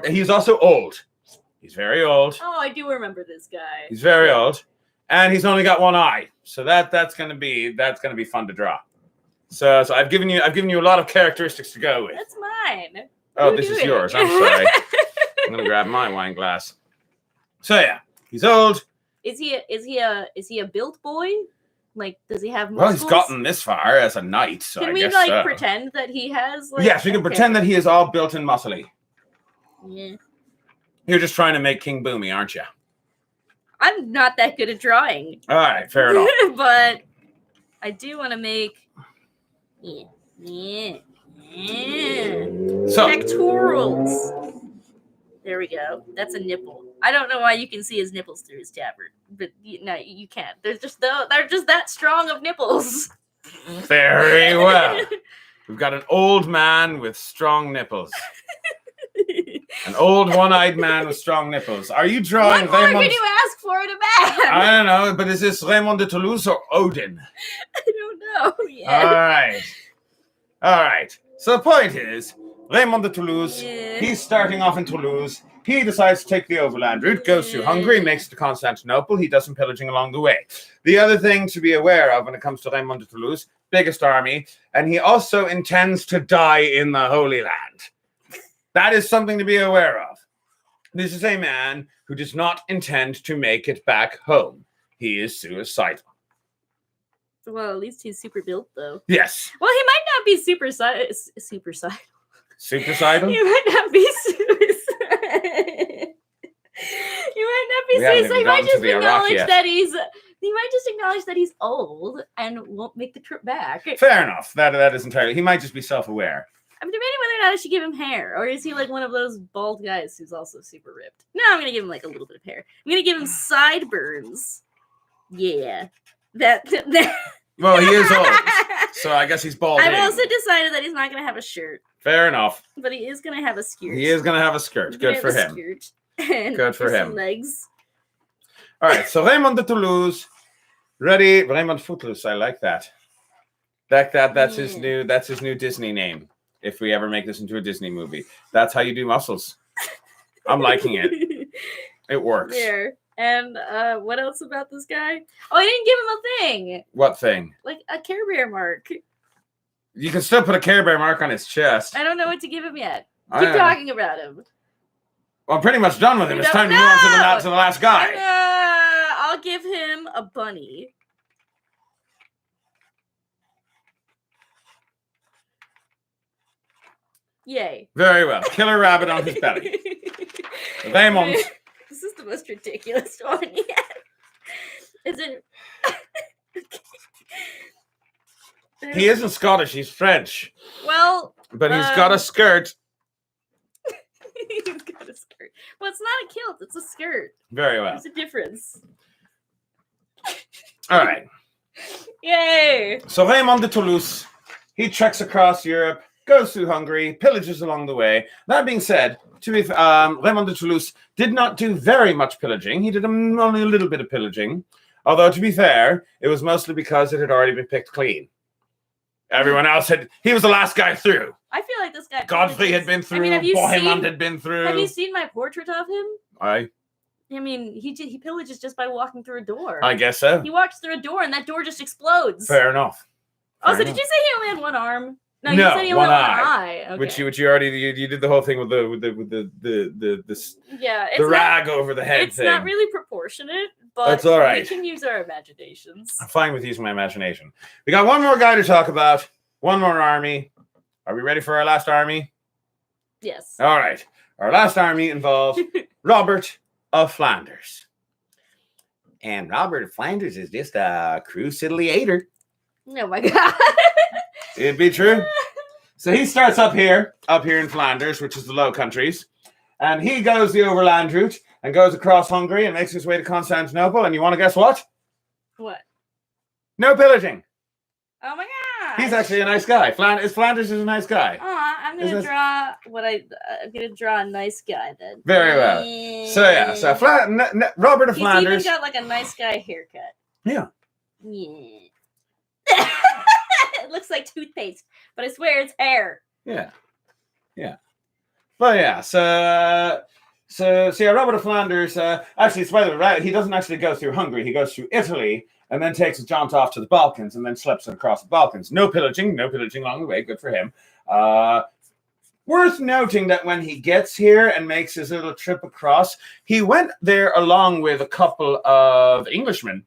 He's also old. He's very old. Oh, I do remember this guy. He's very old, and he's only got one eye. So that's gonna be fun to draw. So I've given you a lot of characteristics to go with. That's mine. Oh, this is yours. I'm sorry. I'm gonna grab my wine glass. So yeah, he's old. Is he a built boy? Like, does he have muscles? Well, he's gotten this far as a knight, so Can I we guess like so. pretend that he has? Like, Yes, we can pretend that he is all built and muscly. Yeah. You're just trying to make King Boomy, aren't you? I'm not that good at drawing. All right, fair enough. But I do want to make. So pectorals. There we go. That's a nipple. I don't know why you can see his nipples through his tabard, but no, you can't. They're just that strong of nipples. very well. We've got an old man with strong nipples. An old one-eyed man with strong nipples. Are you drawing What more Raymond? could you ask for in a man? I don't know, but is this Raymond de Toulouse or Odin? I don't know. Yeah. All right. So the point is, Raymond de Toulouse, Yeah. he's starting off in Toulouse. He decides to take the overland route, goes through Hungary, makes it to Constantinople. He does some pillaging along the way. The other thing to be aware of when it comes to Raymond de Toulouse, biggest army, and he also intends to die in the Holy Land. That is something to be aware of. This is a man who does not intend to make it back home. He is suicidal. Well, at least he's super built, though. Yes. Well, he might not be suicidal. Suicidal? He might not be suicidal. He might not be We haven't suicidal. He even might gotten to just the Iraq acknowledge yet. that he might just acknowledge that he's old and won't make the trip back. Fair enough. That is entirely. He might just be self-aware. I'm debating whether or not I should give him hair, or is he like one of those bald guys who's also super ripped? No, I'm gonna give him like a little bit of hair. I'm gonna give him sideburns. Yeah, that. Well, he is old, so I guess he's bald. I've also decided that he's not gonna have a shirt, Fair enough. but he is gonna have a skirt. He is going to have a skirt. He's gonna Good for have a him. skirt and Good for some him. legs. All right, so Raymond de Toulouse, ready? Raymond Footloose. I like that. That's his new. That's his new Disney name. If we ever make this into a Disney movie, that's how you do muscles. I'm liking it. It works. There. And what else about this guy? Oh, I didn't give him a thing. What thing? Like a Care Bear mark. You can still put a Care Bear mark on his chest. I don't know what to give him yet. I Keep know. talking about him. Well, I'm pretty much done with him. You It's don't time to move on to the know. last guy. I'll give him a bunny. Yay. Very well. Killer rabbit on his belly. Raymond. This is the most ridiculous one yet. Is it? He isn't Scottish. He's French. Well, But he's got a skirt. He's got a skirt. Well, it's not a kilt, it's a skirt. Very well. There's a difference. All right. Yay! So Raymond de Toulouse, he treks across Europe, goes through Hungary, pillages along the way. That being said, Raymond de Toulouse did not do very much pillaging. He did only a little bit of pillaging. Although, to be fair, it was mostly because it had already been picked clean. Everyone else he was the last guy through. I feel like this guy... Godfrey had been through, Bohemond had been through. Have you seen my portrait of him? I mean, he pillages just by walking through a door. I guess so. He walks through a door and that door just explodes. Fair enough. Also, did you say he only had one arm? No, you No, said he only one had one eye. eye. Okay. Which you already you did the whole thing with the yeah, it's the rag over the head it's thing. not really proportionate, but That's all right. we can use our imaginations. I'm fine with using my imagination. We got one more guy to talk about. One more army. Are we ready for our last army? Yes. All right. Our last army involves Robert of Flanders. And Robert of Flanders is just a crusadeliator. Oh my god. It'd be true. So he starts up here in Flanders, which is the Low Countries. And he goes the overland route and goes across Hungary and makes his way to Constantinople. And you want to guess what? What? No pillaging. Oh my god. He's actually a nice guy. Flanders is a nice guy. I'm gonna draw I'm gonna draw a nice guy then. Very well. So yeah, so Robert of Flanders. He's even got like a nice guy haircut. Yeah. Yeah. It looks like toothpaste, but I swear it's hair. Yeah. Yeah. But yeah, so yeah, Robert of Flanders, actually, it's by the way, right, he doesn't actually go through Hungary, he goes through Italy, and then takes a jaunt off to the Balkans, and then slips it across the Balkans. No pillaging along the way, good for him. Worth noting that when he gets here and makes his little trip across, he went there along with a couple of Englishmen,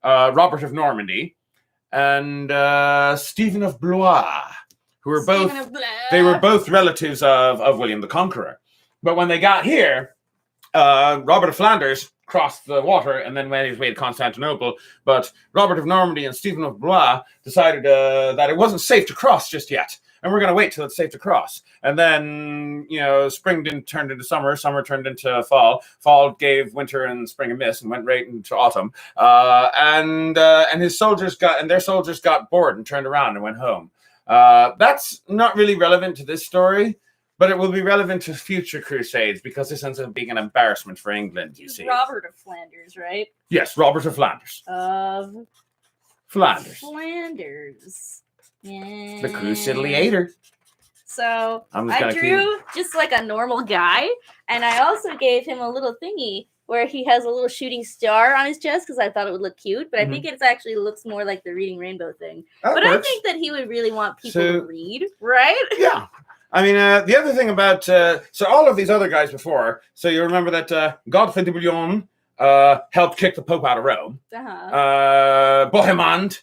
Robert of Normandy, and Stephen of Blois, who were both relatives of William the Conqueror. But when they got here, Robert of Flanders crossed the water and then made his way to Constantinople. But Robert of Normandy and Stephen of Blois decided that it wasn't safe to cross just yet. And we're going to wait till it's safe to cross. And then, spring turned into summer. Summer turned into fall. Fall gave winter and spring a miss and went right into autumn. And their soldiers got bored and turned around and went home. That's not really relevant to this story, but it will be relevant to future crusades because this ends up being an embarrassment for England, you see. Robert of Flanders, right? Yes, Robert of Flanders. Of Flanders. Yeah. The crusadeliator. So I drew just like a normal guy, and I also gave him a little thingy where he has a little shooting star on his chest because I thought it would look cute, but I think it actually looks more like the Reading Rainbow thing. But I think that he would really want people to read, right? Yeah. I mean, the other thing about, so all of these other guys before, so you remember that Godfrey de Bouillon helped kick the Pope out of Rome. Bohemond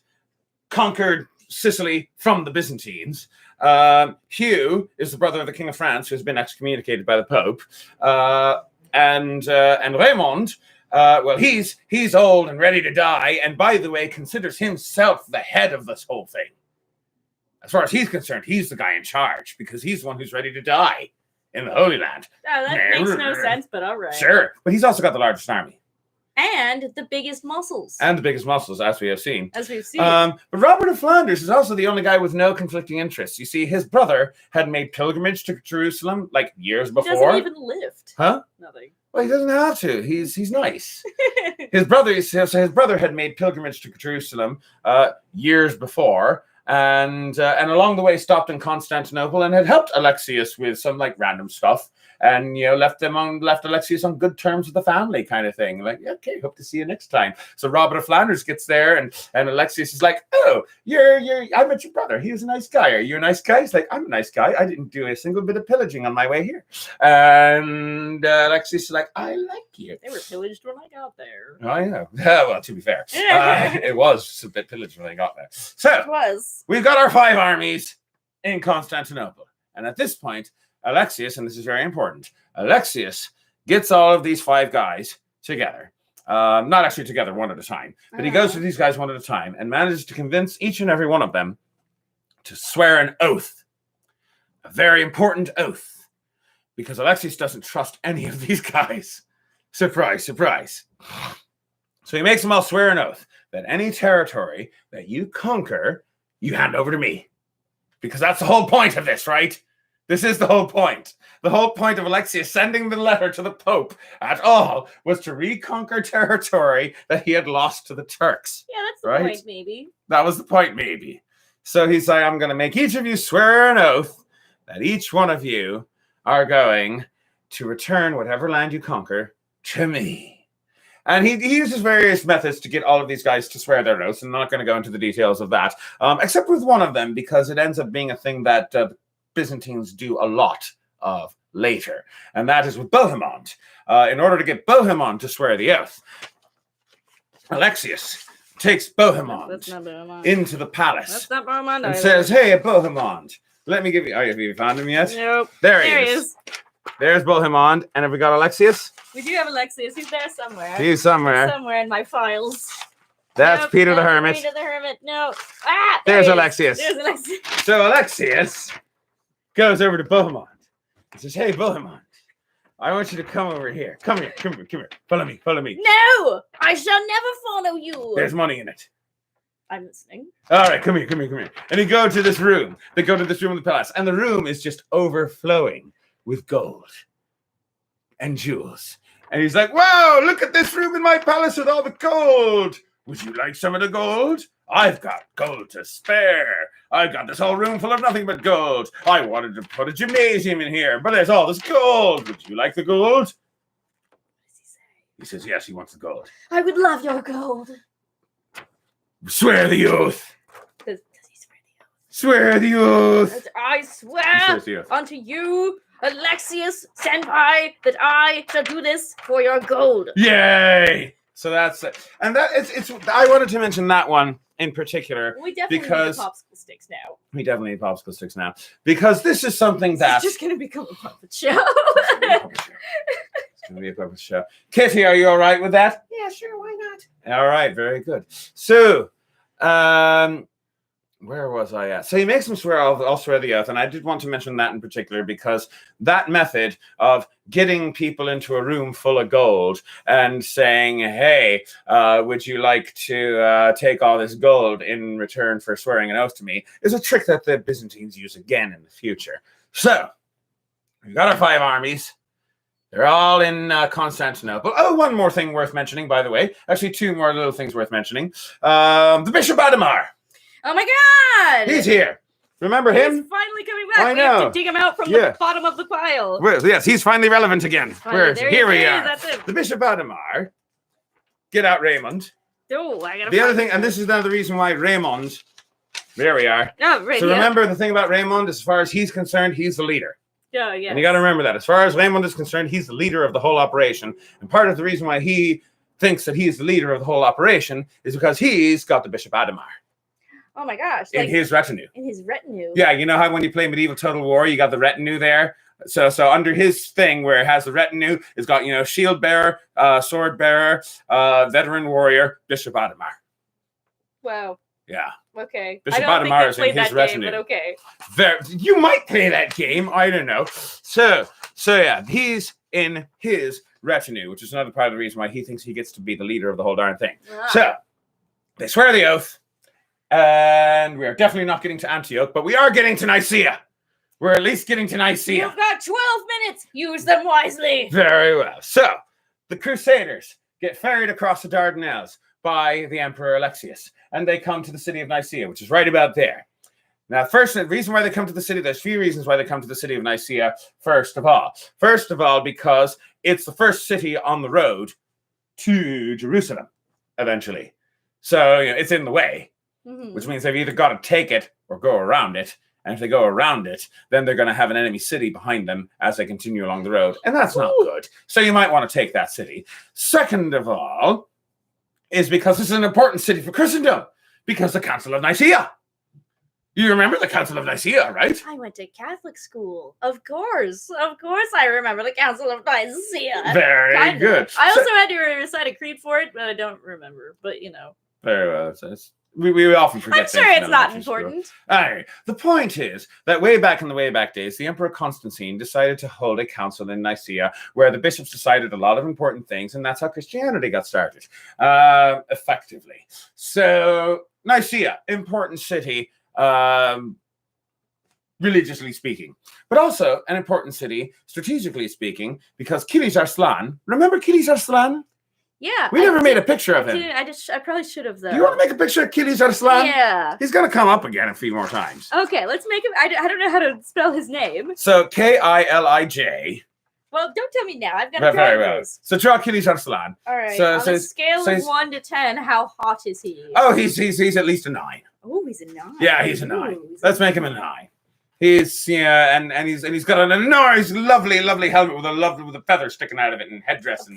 conquered Sicily from the Byzantines. Hugh is the brother of the King of France, who's been excommunicated by the Pope. And Raymond, he's old and ready to die, and by the way, considers himself the head of this whole thing. As far as he's concerned, he's the guy in charge because he's the one who's ready to die in the Holy Land. Oh, that makes no sense, but all right. Sure, but he's also got the largest army. And the biggest muscles. As we have seen. But Robert of Flanders is also the only guy with no conflicting interests. You see, his brother had made pilgrimage to Jerusalem like years before. He doesn't even lift. Huh? Nothing. Well, he doesn't have to. He's nice. His brother had made pilgrimage to Jerusalem years before. And along the way stopped in Constantinople and had helped Alexius with some like random stuff, and left Alexius on good terms with the family, kind of thing. Like, okay, hope to see you next time. So Robert of Flanders gets there, and Alexius is like, oh, I met your brother. He was a nice guy. Are you a nice guy? He's like, I'm a nice guy. I didn't do a single bit of pillaging on my way here. And Alexius is like, I like you. They were pillaged when I got there. I know. Well, to be fair, it was a bit pillaged when I got there. So it was. We've got our 5 armies in Constantinople. And at this point, Alexius, and this is very important, Alexius gets all of these 5 guys together. Not actually together one at a time, but he goes to these guys one at a time and manages to convince each and every one of them to swear an oath. A very important oath. because Alexius doesn't trust any of these guys. Surprise, surprise. So he makes them all swear an oath that any territory that you conquer, you hand over to me. Because that's the whole point of this, right? This is the whole point. The whole point of Alexius sending the letter to the Pope at all was to reconquer territory that he had lost to the Turks. Yeah, that's the right? point, maybe. That was the point, maybe. So he's like, I'm going to make each of you swear an oath that each one of you are going to return whatever land you conquer to me. And he uses various methods to get all of these guys to swear their oaths. I'm not going to go into the details of that, except with one of them, because it ends up being a thing that Byzantines do a lot of later. And that is with Bohemond. In order to get Bohemond to swear the oath, Alexius takes Bohemond into the palace. That's not Bohemond and either. says, hey, Bohemond, let me give you... Oh, have you found him yet? Nope. There he is. There's Bohemond. And have we got Alexius? We do have Alexius. He's there somewhere. He's somewhere. Somewhere in my files. That's Nope, Peter the that's Hermit. Peter the Hermit. No. Ah, There's he is. Alexius. There's Alexius. So Alexius goes over to Bohemond and says, hey, Bohemond, I want you to come over here. Come here. Follow me. No! I shall never follow you. There's money in it. I'm listening. All right, come here. And he go to this room. They go to this room in the palace, and the room is just overflowing with gold and jewels. And he's like, wow, look at this room in my palace with all the gold. Would you like some of the gold? I've got gold to spare. I've got this whole room full of nothing but gold. I wanted to put a gymnasium in here, but there's all this gold. Would you like the gold? What does he say? He says, yes, he wants the gold. I would love your gold. Swear the oath. Does he Swear the oath. I He swear swears the oath. unto you, Alexius Senpai, that I shall do this for your gold. Yay! So that's it. And that it's I wanted to mention that one in particular. We definitely because need the popsicle sticks now. we definitely need popsicle sticks now. Because this is something that It's just going to become a puppet show. It's gonna be a puppet show. Kitty, are you all right with that? Yeah, sure, why not? All right, very good. So, where was I at? So he makes them swear, I'll swear the oath. And I did want to mention that in particular because that method of getting people into a room full of gold and saying, hey, would you like to take all this gold in return for swearing an oath to me is a trick that the Byzantines use again in the future. So, we've got our 5 armies. They're all in Constantinople. Oh, one more thing worth mentioning, by the way. Actually, 2 more little things worth mentioning. The Bishop Adhemar. Oh my god! He's here. Remember him? He's finally coming back. I We have know. to dig him out from the bottom of the pile. Well, yes, he's finally relevant again. Finally, there Here he we is, are. that's it. The Bishop Adhemar. Get out, Raymond. Oh, I gotta The other find thing, him. and this is now the reason why Raymond. There we are. Oh, right, So yeah. remember the thing about Raymond, as far as he's concerned, he's the leader. Yeah, yeah. And you got to remember that. As far as Raymond is concerned, he's the leader of the whole operation. And part of the reason why he thinks that he's the leader of the whole operation is because he's got the Bishop Adhemar Oh my gosh. in his retinue. In his retinue. Yeah, you know how when you play Medieval Total War, you got the retinue there? So under his thing where it has the retinue, it's got, shield bearer, sword bearer, veteran warrior, Bishop Adhemar. Wow. Yeah. Okay. Bishop I don't think Adhemar I is in played his that retinue. game, but okay. You might play that game. I don't know. So yeah, he's in his retinue, which is another part of the reason why he thinks he gets to be the leader of the whole darn thing. Ah. So they swear the oath, and we are definitely not getting to Antioch, but we are getting to Nicaea. We're at least getting to Nicaea. You've got 12 minutes. Use them wisely. Very well. So the Crusaders get ferried across the Dardanelles by the Emperor Alexius, and they come to the city of Nicaea, which is right about there. Now, first, the reason why they come to the city, there's a few reasons why they come to the city of Nicaea, first of all. First of all, because it's the first city on the road to Jerusalem, eventually. So, it's in the way, which means they've either got to take it or go around it. And if they go around it, then they're going to have an enemy city behind them as they continue along the road. And that's not good. So you might want to take that city. Second of all, is because this is an important city for Christendom. Because the Council of Nicaea. You remember the Council of Nicaea, right? I went to Catholic school. Of course I remember the Council of Nicaea. Very Kinda. good. I also had to recite a creed for it, but I don't remember. But, Very well. It's We often forget. I'm sure things in it's not elementary school. important. Aye. The point is that way back in the way back days, the Emperor Constantine decided to hold a council in Nicaea where the bishops decided a lot of important things, and that's how Christianity got started, effectively. So Nicaea, important city, religiously speaking, but also an important city, strategically speaking, because Kilis Arslan, remember Kilis Arslan? Yeah. We never made a picture of him. I probably should have, though. Do you want to make a picture of Kilis Arslan? Yeah. He's going to come up again a few more times. Okay, let's make him. I don't know how to spell his name. So Kilij. Well, don't tell me now. I've got to Very draw well. this. So draw Kilis Arslan. All right. So- On so a he's- scale so of he's- 1 to 10, how hot is he? Oh, he's at least a 9. Oh, he's a 9. Yeah, he's a 9. Ooh, he's Let's make him a 9. He's and he's got an enormous, lovely helmet with a feather sticking out of it and headdress and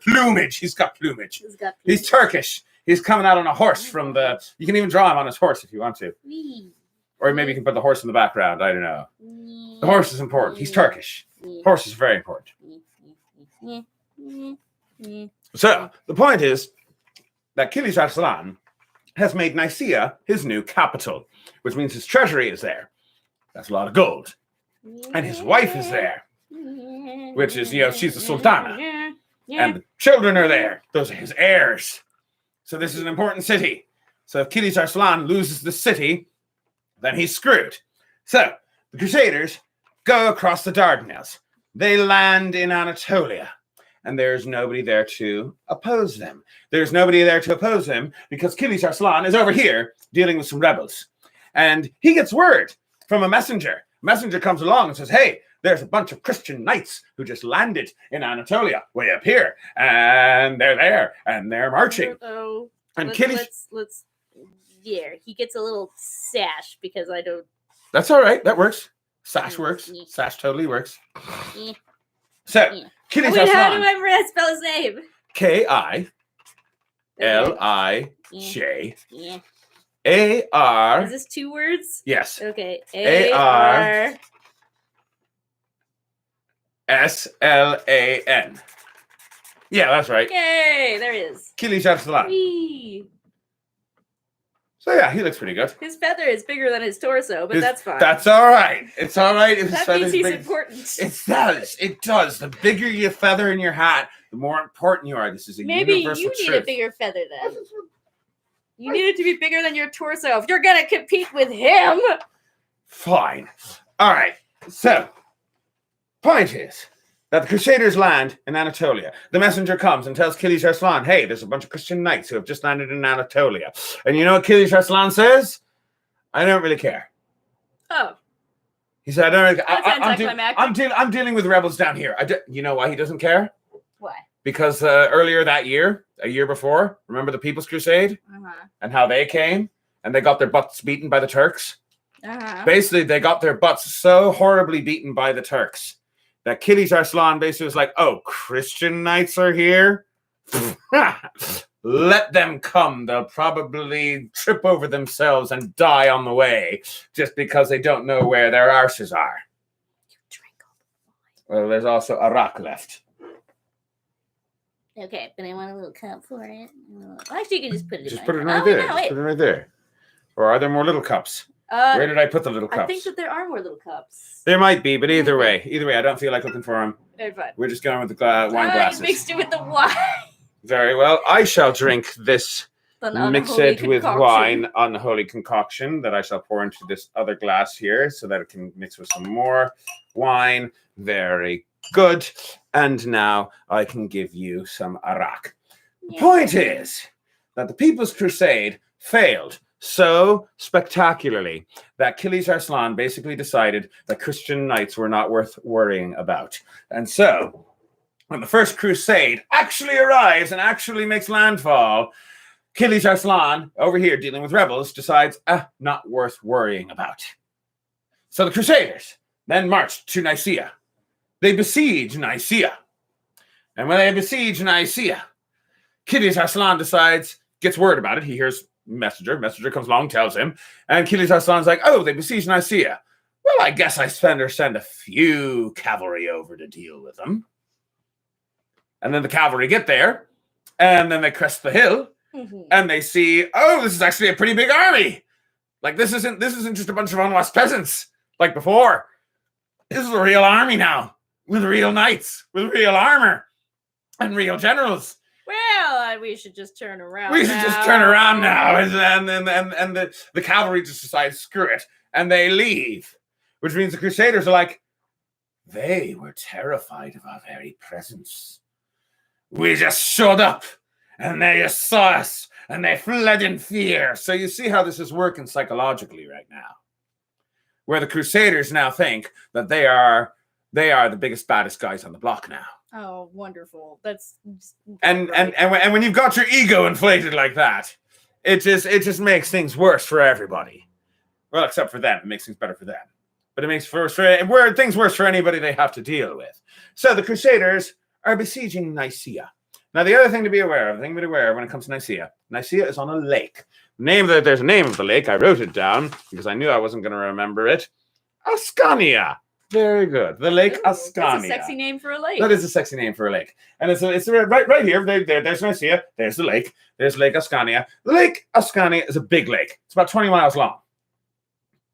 plumage. He's got plumage. He's Turkish. He's coming out on a horse from the. You can even draw him on his horse if you want to, or maybe you can put the horse in the background. I don't know. The horse is important. He's Turkish. Horse is very important. So the point is that Kilis Arslan has made Nicaea his new capital, which means his treasury is there. That's a lot of gold. And his wife is there, which is, she's the Sultana. And the children are there. Those are his heirs. So this is an important city. So if Kilis Arslan loses the city, then he's screwed. So the Crusaders go across the Dardanelles. They land in Anatolia. And there's nobody there to oppose them. There's nobody there to oppose him because Kilis Arslan is over here dealing with some rebels. And he gets word from a messenger. Messenger comes along and says, hey, there's a bunch of Christian knights who just landed in Anatolia, way up here. And they're there, and they're marching. And let's he gets a little sash because I don't. That's all right. That works. Sash works. Sash totally works. So, Kilis Wait, how do Arslan. I spell his name? Kilij. Yeah. AR. Is this 2 words? Yes. Okay. AR. SLAN. Yeah, that's right. Yay! There he is. Kilis Arslan. Whee! So yeah, he looks pretty good. His feather is bigger than his torso, but that's fine. That's all right. It's all right. If his that means feather's he's big. important. It does. It does. The bigger you feather in your hat, the more important you are. This is a Maybe universal you need truth. a bigger feather then. You need it to be bigger than your torso if you're gonna compete with him. Fine. All right. So, point is that the Crusaders land in Anatolia. The messenger comes and tells Kilis Arslan, hey, there's a bunch of Christian knights who have just landed in Anatolia. And you know what Kilis Arslan says? I don't really care. Oh. He said, I don't really That's anticlimactic. I'm dealing with rebels down here. You know why he doesn't care? Why? Because earlier that year, a year before, remember the People's Crusade? And how they came and they got their butts beaten by the Turks? Basically, they got their butts so horribly beaten by the Turks that Kilis Arslan basically was like, oh, Christian knights are here? Let them come. They'll probably trip over themselves and die on the way just because they don't know where their arses are. You drink all the wine. Well, there's also Iraq left. Okay, but I want a little cup for it. Actually, you can just put it Just in put it my right there. Just put it right there. Or are there more little cups? Where did I put the little cups? I think that there are more little cups. There might be, but either way, I don't feel like looking for them. Very fine. We're just going with the wine glasses. You mixed it with the wine. Very well. I shall drink this mix it with concoction. wine, unholy concoction that I shall pour into this other glass here so that it can mix with some more wine. Very good. And now I can give you some arak. The point is that the People's Crusade failed so spectacularly that Kilis Arslan basically decided that Christian knights were not worth worrying about. And so, when the First Crusade actually arrives and actually makes landfall, Kilis Arslan, over here dealing with rebels, decides, not worth worrying about. So the Crusaders then marched to Nicaea. They besiege Nicaea. And when they besiege Nicaea, Kilis Arslan gets word about it. He hears messenger comes along, tells him, and Kilis Arslan's like, oh, they besieged Nicaea. Well, I guess I send a few cavalry over to deal with them. And then the cavalry get there, and then they crest the hill, and they see, oh, this is actually a pretty big army. Like this isn't just a bunch of unwashed peasants like before. This is a real army now with real knights, with real armor, and real generals. Well, we should just turn around. We should just turn around now, and the cavalry just decides screw it, and they leave, which means the Crusaders are like, they were terrified of our very presence. We just showed up, and they just saw us, and they fled in fear. So you see how this is working psychologically right now, where the Crusaders now think that they are the biggest, baddest guys on the block now. Oh, wonderful! That's and when you've got your ego inflated like that, it just makes things worse for everybody. Well, except for them, it makes things better for them. But it makes things worse for anybody they have to deal with. So the Crusaders are besieging Nicaea. Now, the other thing to be aware of, when it comes to Nicaea is on a lake. There's a name of the lake. I wrote it down because I knew I wasn't going to remember it. Ascania. Very good. The Lake Ascania. That's a sexy name for a lake. That is a sexy name for a lake. And it's right here. There's Nicaea. There's the lake. There's Lake Ascania. The Lake Ascania is a big lake. It's about 20 miles long.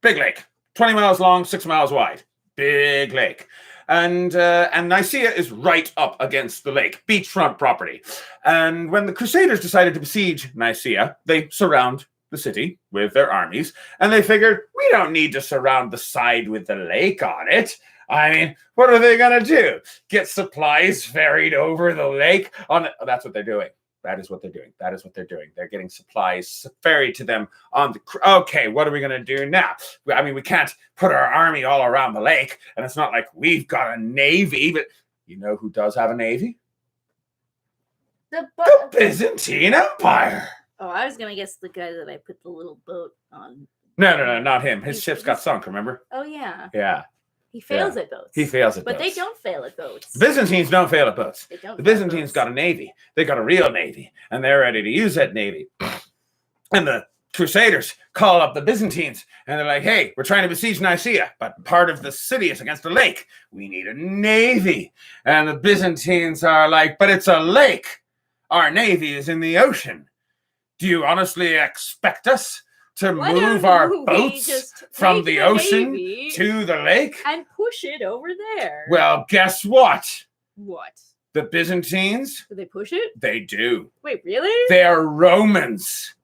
Big lake. 20 miles long, 6 miles wide. Big lake. And Nicaea is right up against the lake. Beachfront property. And when the Crusaders decided to besiege Nicaea, they surround the city with their armies, and they figured, we don't need to surround the side with the lake on it. I mean, what are they going to do? Get supplies ferried over the lake? That's what they're doing. That is what they're doing. They're getting supplies ferried to them on the... Okay, what are we going to do now? I mean, we can't put our army all around the lake, and it's not like we've got a navy, but you know who does have a navy? The Byzantine Empire. Oh, I was gonna guess the guy that I put the little boat on. No, not him. His ships got sunk, remember? Oh, yeah. Yeah. He fails at boats. But they don't fail at boats. The Byzantines don't fail at boats. The Byzantines got a navy. They got a real navy, and they're ready to use that navy. And the Crusaders call up the Byzantines, and they're like, hey, we're trying to besiege Nicaea, but part of the city is against a lake. We need a navy. And the Byzantines are like, but it's a lake. Our navy is in the ocean. Do you honestly expect us to move our boats from the ocean to the lake? And push it over there. Well, guess what? What? The Byzantines? Do they push it? They do. Wait, really? They're Romans.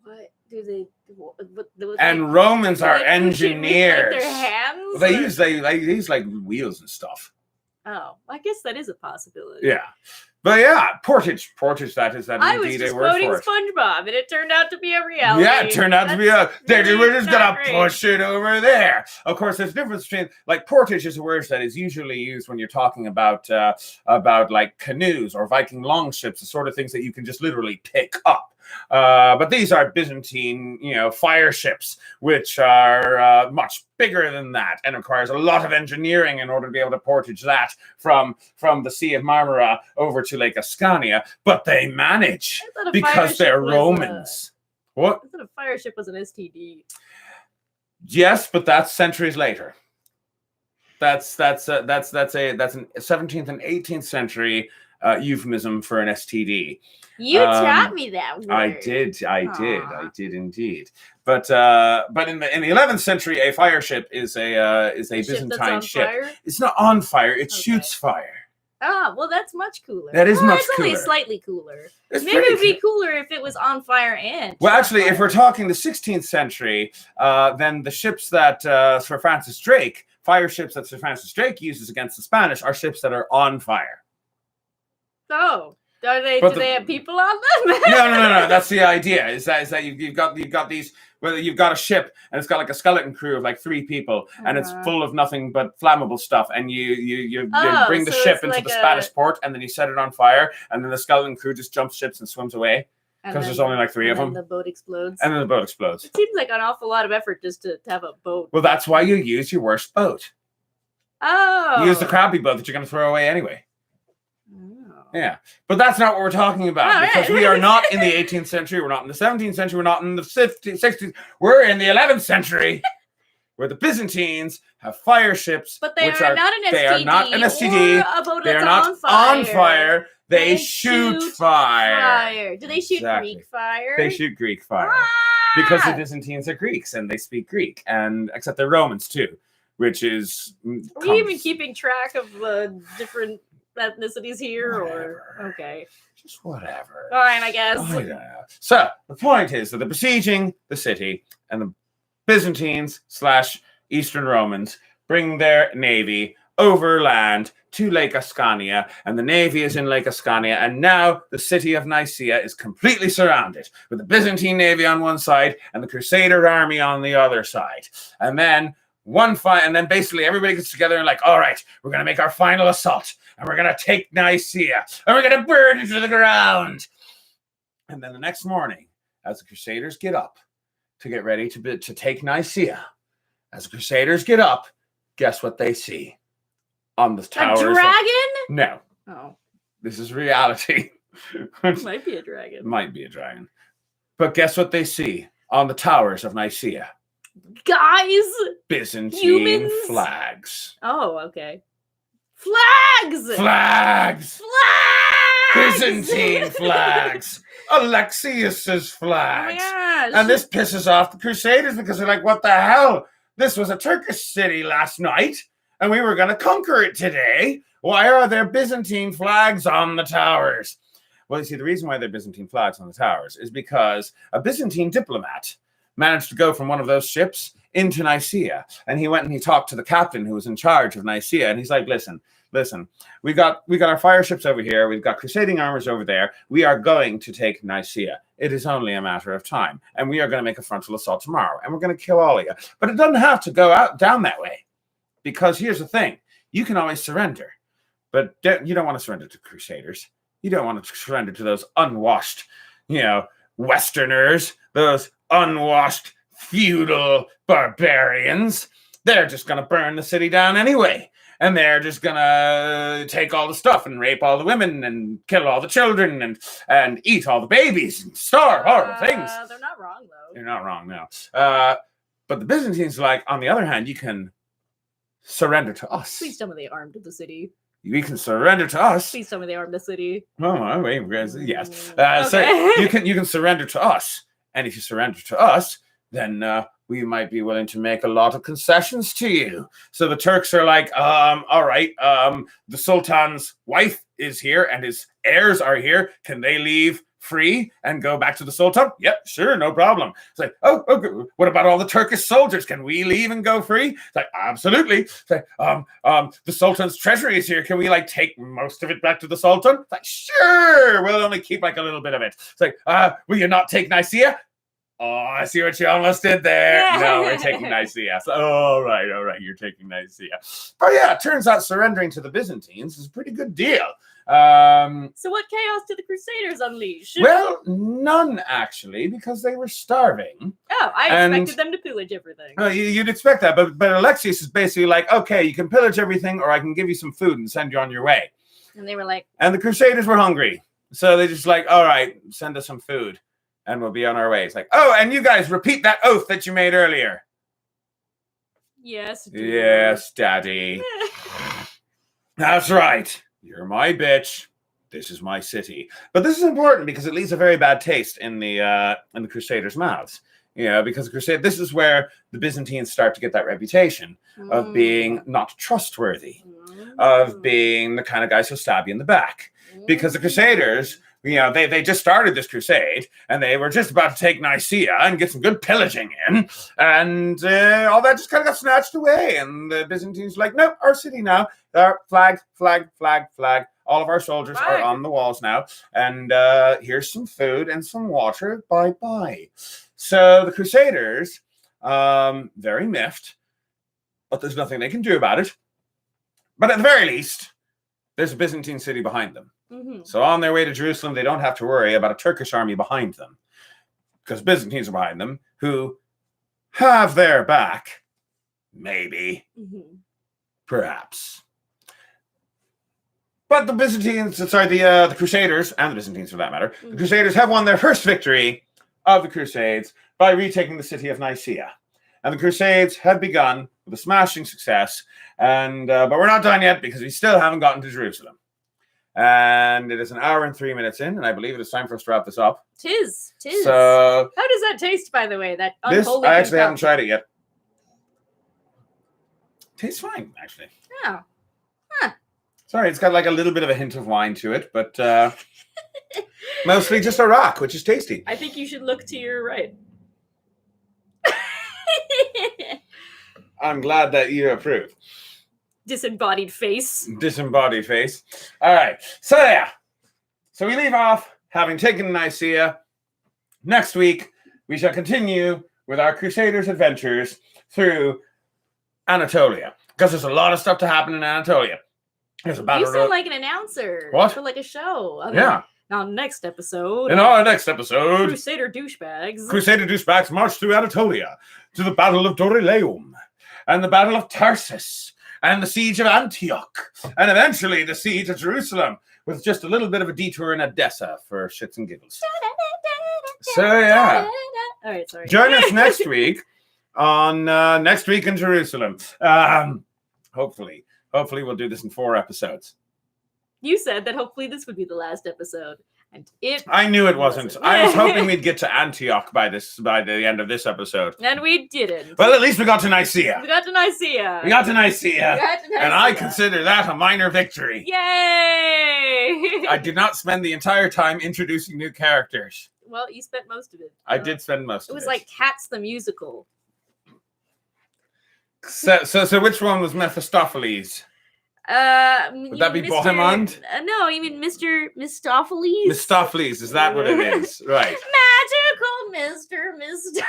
What do they... And Romans are engineers. With their hands? They use like wheels and stuff. Oh, I guess that is a possibility. Yeah. But yeah, portage, that is I was just quoting SpongeBob, and it turned out to be a reality. Yeah, it turned out to be we're just going to push it over there. Of course, there's a difference between, like, portage is a word that is usually used when you're talking about like canoes or Viking longships, the sort of things that you can just literally pick up. But these are Byzantine, fire ships, which are much bigger than that and requires a lot of engineering in order to be able to portage that from the Sea of Marmara over to Lake Ascania. But they manage because they're Romans. What? I thought a fire ship was an STD. Yes, but that's centuries later. That's a 17th and 18th century euphemism for an STD. You taught me that word. I did indeed. But in the 11th century, a fire ship is a Byzantine ship. Fire? It's not on fire; it shoots fire. Ah, well, that's much cooler. That is much cooler. It's only slightly cooler. Maybe it would be cooler if it was on fire and. Well, actually, if we're talking the 16th century, then the ships that Sir Francis Drake, fire ships that Sir Francis Drake uses against the Spanish, are ships that are on fire. Oh. Do they have people on them? No. That's the idea. Is that you've got these. Whether you've got a ship and it's got like a skeleton crew of like 3 people, and it's full of nothing but flammable stuff, and you bring the ship into the Spanish port, and then you set it on fire, and then the skeleton crew just jumps ships and swims away because there's only like 3 of them. And the boat explodes. And then the boat explodes. It seems like an awful lot of effort just to have a boat. Well, that's why you use your worst boat. Oh. You use the crappy boat that you're going to throw away anyway. Yeah, but that's not what we're talking about, because we are not in the 18th century, we're not in the 17th century, we're not in the 16th, we're in the 11th century. where the Byzantines have fire ships, But they which are not an STD. they are not an STD. Or a boat They are that's not on fire. They shoot fire. Do they shoot Exactly. Greek fire? They shoot Greek fire. Ah! Because the Byzantines are Greeks and they speak Greek, and except they're Romans too, which is. Are we even keeping track of the different ethnicities here, Whatever. or okay? Just whatever. Fine, I guess. I don't know. So the point is that they're besieging the city, and the Byzantines / Eastern Romans bring their navy overland to Lake Ascania, and the navy is in Lake Ascania, and now the city of Nicaea is completely surrounded with the Byzantine navy on one side and the Crusader army on the other side. And then and then basically everybody gets together and like, all right, we're going to make our final assault, and we're going to take Nicaea, and we're going to burn it to the ground. And then the next morning, as the Crusaders get up to get ready to take Nicaea, as the Crusaders get up, guess what they see? On the towers. A dragon? No. Oh. This is reality. Might be a dragon. Might be a dragon. But guess what they see on the towers of Nicaea? Guys! Byzantine Humans? flags. Oh, okay. Flags! Flags! Flags! Byzantine flags! Alexius's Oh my flags! gosh. And this pisses off the Crusaders because they're like, what the hell? This was a Turkish city last night, and we were going to conquer it today. Why are there Byzantine flags on the towers? Well, you see, the reason why there are Byzantine flags on the towers is because a Byzantine diplomat managed to go from one of those ships into Nicaea, and he went and he talked to the captain who was in charge of Nicaea, and he's like, listen, we got our fire ships over here, we've got crusading armors over there, we are going to take Nicaea. It is only a matter of time, and we are going to make a frontal assault tomorrow, and we're going to kill all of you. But it doesn't have to go down that way, because here's the thing, you can always surrender, but you don't want to surrender to Crusaders. You don't want to surrender to those unwashed, Westerners, those unwashed feudal barbarians. They're just going to burn the city down anyway. And they're just going to take all the stuff and rape all the women and kill all the children and eat all the babies and starve horrible things. They're not wrong, though. They're not wrong, no. But the Byzantines are like, on the other hand, you can surrender to us. Please tell me they armed the city. You can surrender to us. Please tell me they armed the city. Oh, wait, yes. Okay. So you can surrender to us. And if you surrender to us, then we might be willing to make a lot of concessions to you. So the Turks are like, all right, the Sultan's wife is here and his heirs are here. Can they leave free and go back to the Sultan? Yep, sure, no problem. It's like, oh, okay. What about all the Turkish soldiers? Can we leave and go free? It's like, absolutely. It's like, the Sultan's treasury is here. Can we take most of it back to the Sultan? It's like, sure, we'll only keep a little bit of it. It's like, will you not take Nicaea? Oh, I see what you almost did there. No, we're taking Nicaea. So, all right, you're taking Nicaea. But yeah, it turns out surrendering to the Byzantines is a pretty good deal. So what chaos did the Crusaders unleash? Well, none actually, because they were starving. Oh, I expected them to pillage everything. You'd expect that, but Alexius is basically like, okay, you can pillage everything, or I can give you some food and send you on your way. And they were like, and the Crusaders were hungry, so they just like, all right, send us some food, and we'll be on our way. It's like, oh, and you guys repeat that oath that you made earlier. Yes, dude. Yes, Daddy. That's right. You're my bitch. This is my city. But this is important because it leaves a very bad taste in the Crusaders' mouths. Because this is where the Byzantines start to get that reputation of being not trustworthy, of being the kind of guys who'll stab you in the back. Because the Crusaders, they just started this crusade, and they were just about to take Nicaea and get some good pillaging in, and all that just kind of got snatched away, and the Byzantines were like, nope, our city now, flag, flag, flag, flag. All of our soldiers are on the walls now, and here's some food and some water, bye-bye. So the Crusaders, very miffed, but there's nothing they can do about it. But at the very least, there's a Byzantine city behind them. Mm-hmm. So on their way to Jerusalem, they don't have to worry about a Turkish army behind them, because Byzantines are behind them, who have their back, maybe, perhaps. But the Crusaders, and the Byzantines for that matter, the Crusaders have won their first victory of the Crusades by retaking the city of Nicaea. and the Crusades had begun with a smashing success. And but we're not done yet because we still haven't gotten to Jerusalem. And it is an hour and 3 minutes in, and I believe it is time for us to wrap this up. Tis. So How does that taste, by the way? That this, unholy I actually haven't concoction? tried it yet. Tastes fine, actually. Oh. Sorry, it's got like a little bit of a hint of wine to it, but mostly just Iraq, which is tasty. I think you should look to your right. I'm glad that you approve. Disembodied face. Disembodied face. All right. So yeah. So we leave off having taken Nicaea. Next week, we shall continue with our Crusaders' adventures through Anatolia. Because there's a lot of stuff to happen in Anatolia. There's a battle. You sound like an announcer. What? For like a show. Yeah. Now, next episode. In our next episode, Crusader douchebags. Crusader douchebags march through Anatolia to the Battle of Dorylaeum and the Battle of Tarsus and the Siege of Antioch and eventually the Siege of Jerusalem with just a little bit of a detour in Edessa for shits and giggles. So yeah, All right, sorry. join us next week on Next Week in Jerusalem. Hopefully we'll do this in 4 episodes. You said that hopefully this would be the last episode, and it. I knew it wasn't. I was hoping we'd get to Antioch by the end of this episode. And we didn't. Well, at least we got to Nicaea. We got to Nicaea. And I consider that a minor victory. Yay! I did not spend the entire time introducing new characters. Well, you spent most of it. I did spend most of it. It was like Cats the musical. So which one was Mephistopheles? Would that be Bohemond? No, you mean Mr. Mistopheles? Mistopheles, is that what it is? Right. Magical Mr. Mistopheles.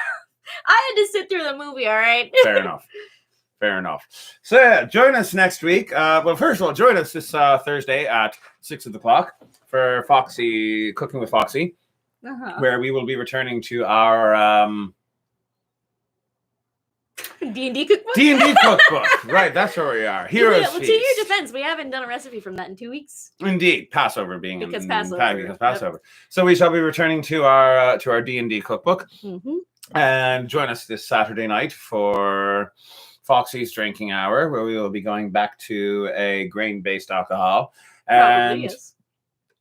I had to sit through the movie, all right? Fair enough. So yeah, join us next week. Well, first of all, join us this Thursday at 6 o'clock for Foxy Cooking with Foxy, where we will be returning to our D&D cookbook? D&D cookbook. Right, that's where we are. Heroes Well, to your defense, we haven't done a recipe from that in 2 weeks. Indeed, Passover being Because Passover. Passover. So we shall be returning to our D&D cookbook, Mm-hmm. and join us this Saturday night for Foxy's drinking hour, where we will be going back to a grain-based alcohol, Probably, yes.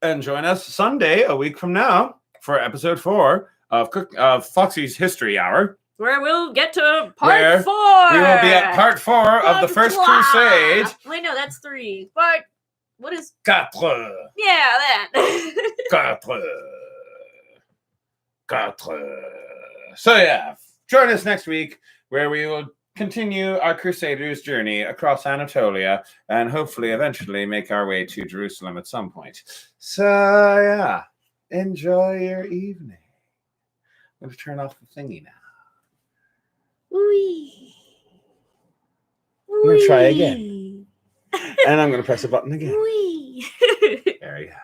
and join us Sunday, a week from now, for episode 4 of Foxy's History Hour. Where we'll get to part 4. We will be at part 4 of the First Crusade. Wait, no, that's 3. But what is... Quatre. Yeah, that. Quatre. So yeah, join us next week where we will continue our Crusaders' journey across Anatolia and hopefully eventually make our way to Jerusalem at some point. So yeah, enjoy your evening. I'm going to turn off the thingy now. Wee. I'm going to try again. And I'm going to press a button again. Wee. There you go.